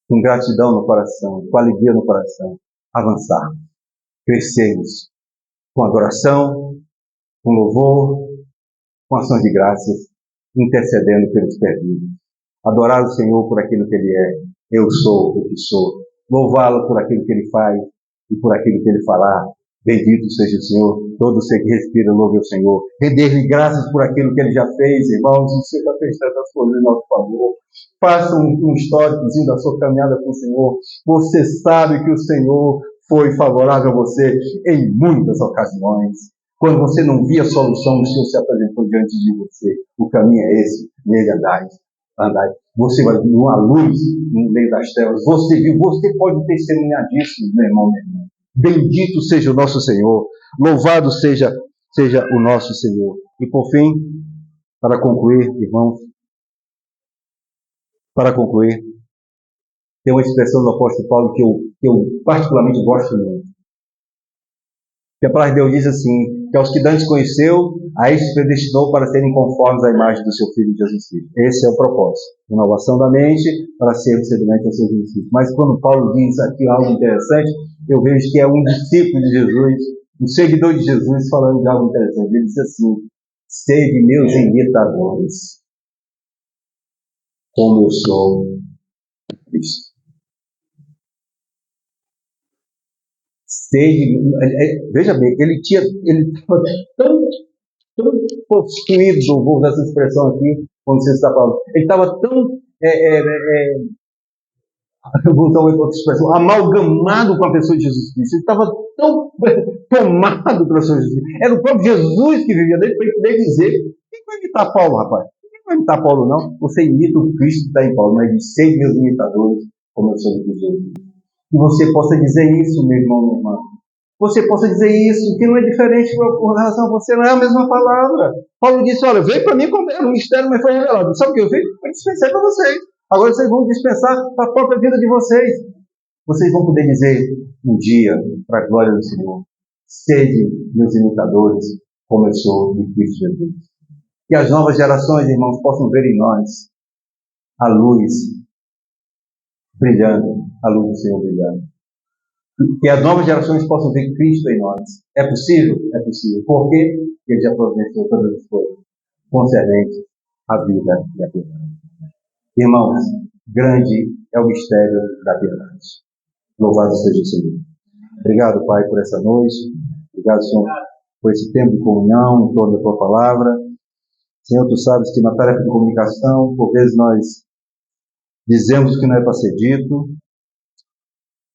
A: com gratidão no coração, com alegria no coração, avançar, crescermos, com adoração, com louvor, com ações de graças, intercedendo pelos perdidos. Adorar o Senhor por aquilo que Ele é. Eu sou o que sou. Louvá-lo por aquilo que Ele faz e por aquilo que Ele falar. Bendito seja o Senhor. Todo ser que respira, louve o Senhor. Render-lhe graças por aquilo que Ele já fez, irmãos. O Senhor já fez tantas coisas em nosso favor. Faça um históricozinho da sua caminhada com o Senhor. Você sabe que o Senhor foi favorável a você em muitas ocasiões. Quando você não via solução, o Senhor se apresentou diante de você. O caminho é esse, nele andai. Você vai ver uma luz no meio das trevas. Você viu, você pode testemunhar disso, meu irmão, minha irmã. Bendito seja o nosso Senhor. Louvado seja o nosso Senhor. E por fim, para concluir, irmãos, tem uma expressão do apóstolo Paulo que eu particularmente gosto muito. Que a palavra de Deus diz assim, que aos que Deus conheceu, a estes predestinou para serem conformes à imagem do seu Filho Jesus Cristo. Esse é o propósito. Renovação da mente para sermos semelhantes ao seu Jesus Cristo. Mas quando Paulo diz aqui algo interessante, eu vejo que é um discípulo de Jesus, um seguidor de Jesus, falando de algo interessante. Ele diz assim, sede meus imitadores, como eu sou Cristo. Veja bem, ele estava tão possuído, vou usar essa expressão aqui, quando você está falando, ele estava tão, vou usar outra expressão, amalgamado com a pessoa de Jesus Cristo, ele estava tão tomado pela pessoa de Jesus Cristo, era o próprio Jesus que vivia dele, para ele poder dizer, quem vai imitar Paulo, rapaz? Quem vai imitar Paulo, não? Você imita o Cristo que está em Paulo, mas de ser meus imitadores, como eu sou de Jesus. Que você possa dizer isso, meu irmão, minha irmã. Você possa dizer isso, que não é diferente com relação a você, não é a mesma palavra. Paulo disse, olha, veio para mim como era um mistério, mas foi revelado. Sabe o que eu fiz? Eu dispensei para vocês. Agora vocês vão dispensar para a própria vida de vocês. Vocês vão poder dizer um dia, para a glória do Senhor, sede meus imitadores, como eu sou de Cristo Jesus. Que as novas gerações, irmãos, possam ver em nós a luz brilhando, a luz do Senhor brilhando. Que as novas gerações possam ver Cristo em nós. É possível? É possível. Por quê? Porque Ele já providenciou todas as coisas concernentes à vida e à piedade. Irmãos, grande é o mistério da piedade. Louvado seja o Senhor. Obrigado, Pai, por essa noite. Obrigado, Senhor, por esse tempo de comunhão em torno da Tua palavra. Senhor, Tu sabes que na tarefa de comunicação, por vezes nós dizemos o que não é para ser dito,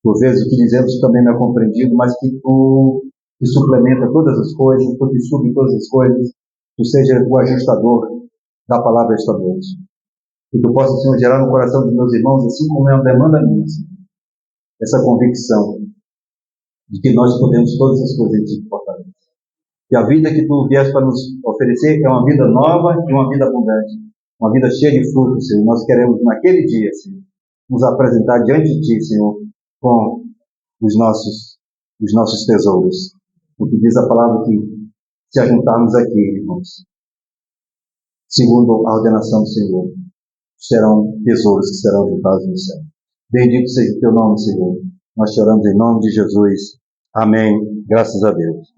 A: por vezes o que dizemos também não é compreendido, mas que Tu que suplementa todas as coisas, Tu que supre todas as coisas, Tu seja o ajustador da palavra esta noite. Que Tu possa, Senhor, gerar no coração dos meus irmãos, assim como é uma demanda minha, Senhor, essa convicção de que nós podemos todas as coisas em Ti que fortalece. Que a vida que Tu vieste para nos oferecer é uma vida nova e uma vida abundante, uma vida cheia de frutos, Senhor. Nós queremos, naquele dia, Senhor, nos apresentar diante de Ti, Senhor, com os nossos tesouros. Porque diz a palavra que, se ajuntarmos aqui, irmãos, segundo a ordenação do Senhor, serão tesouros que serão juntados no céu. Bendito seja o Teu nome, Senhor. Nós te oramos em nome de Jesus. Amém. Graças a Deus.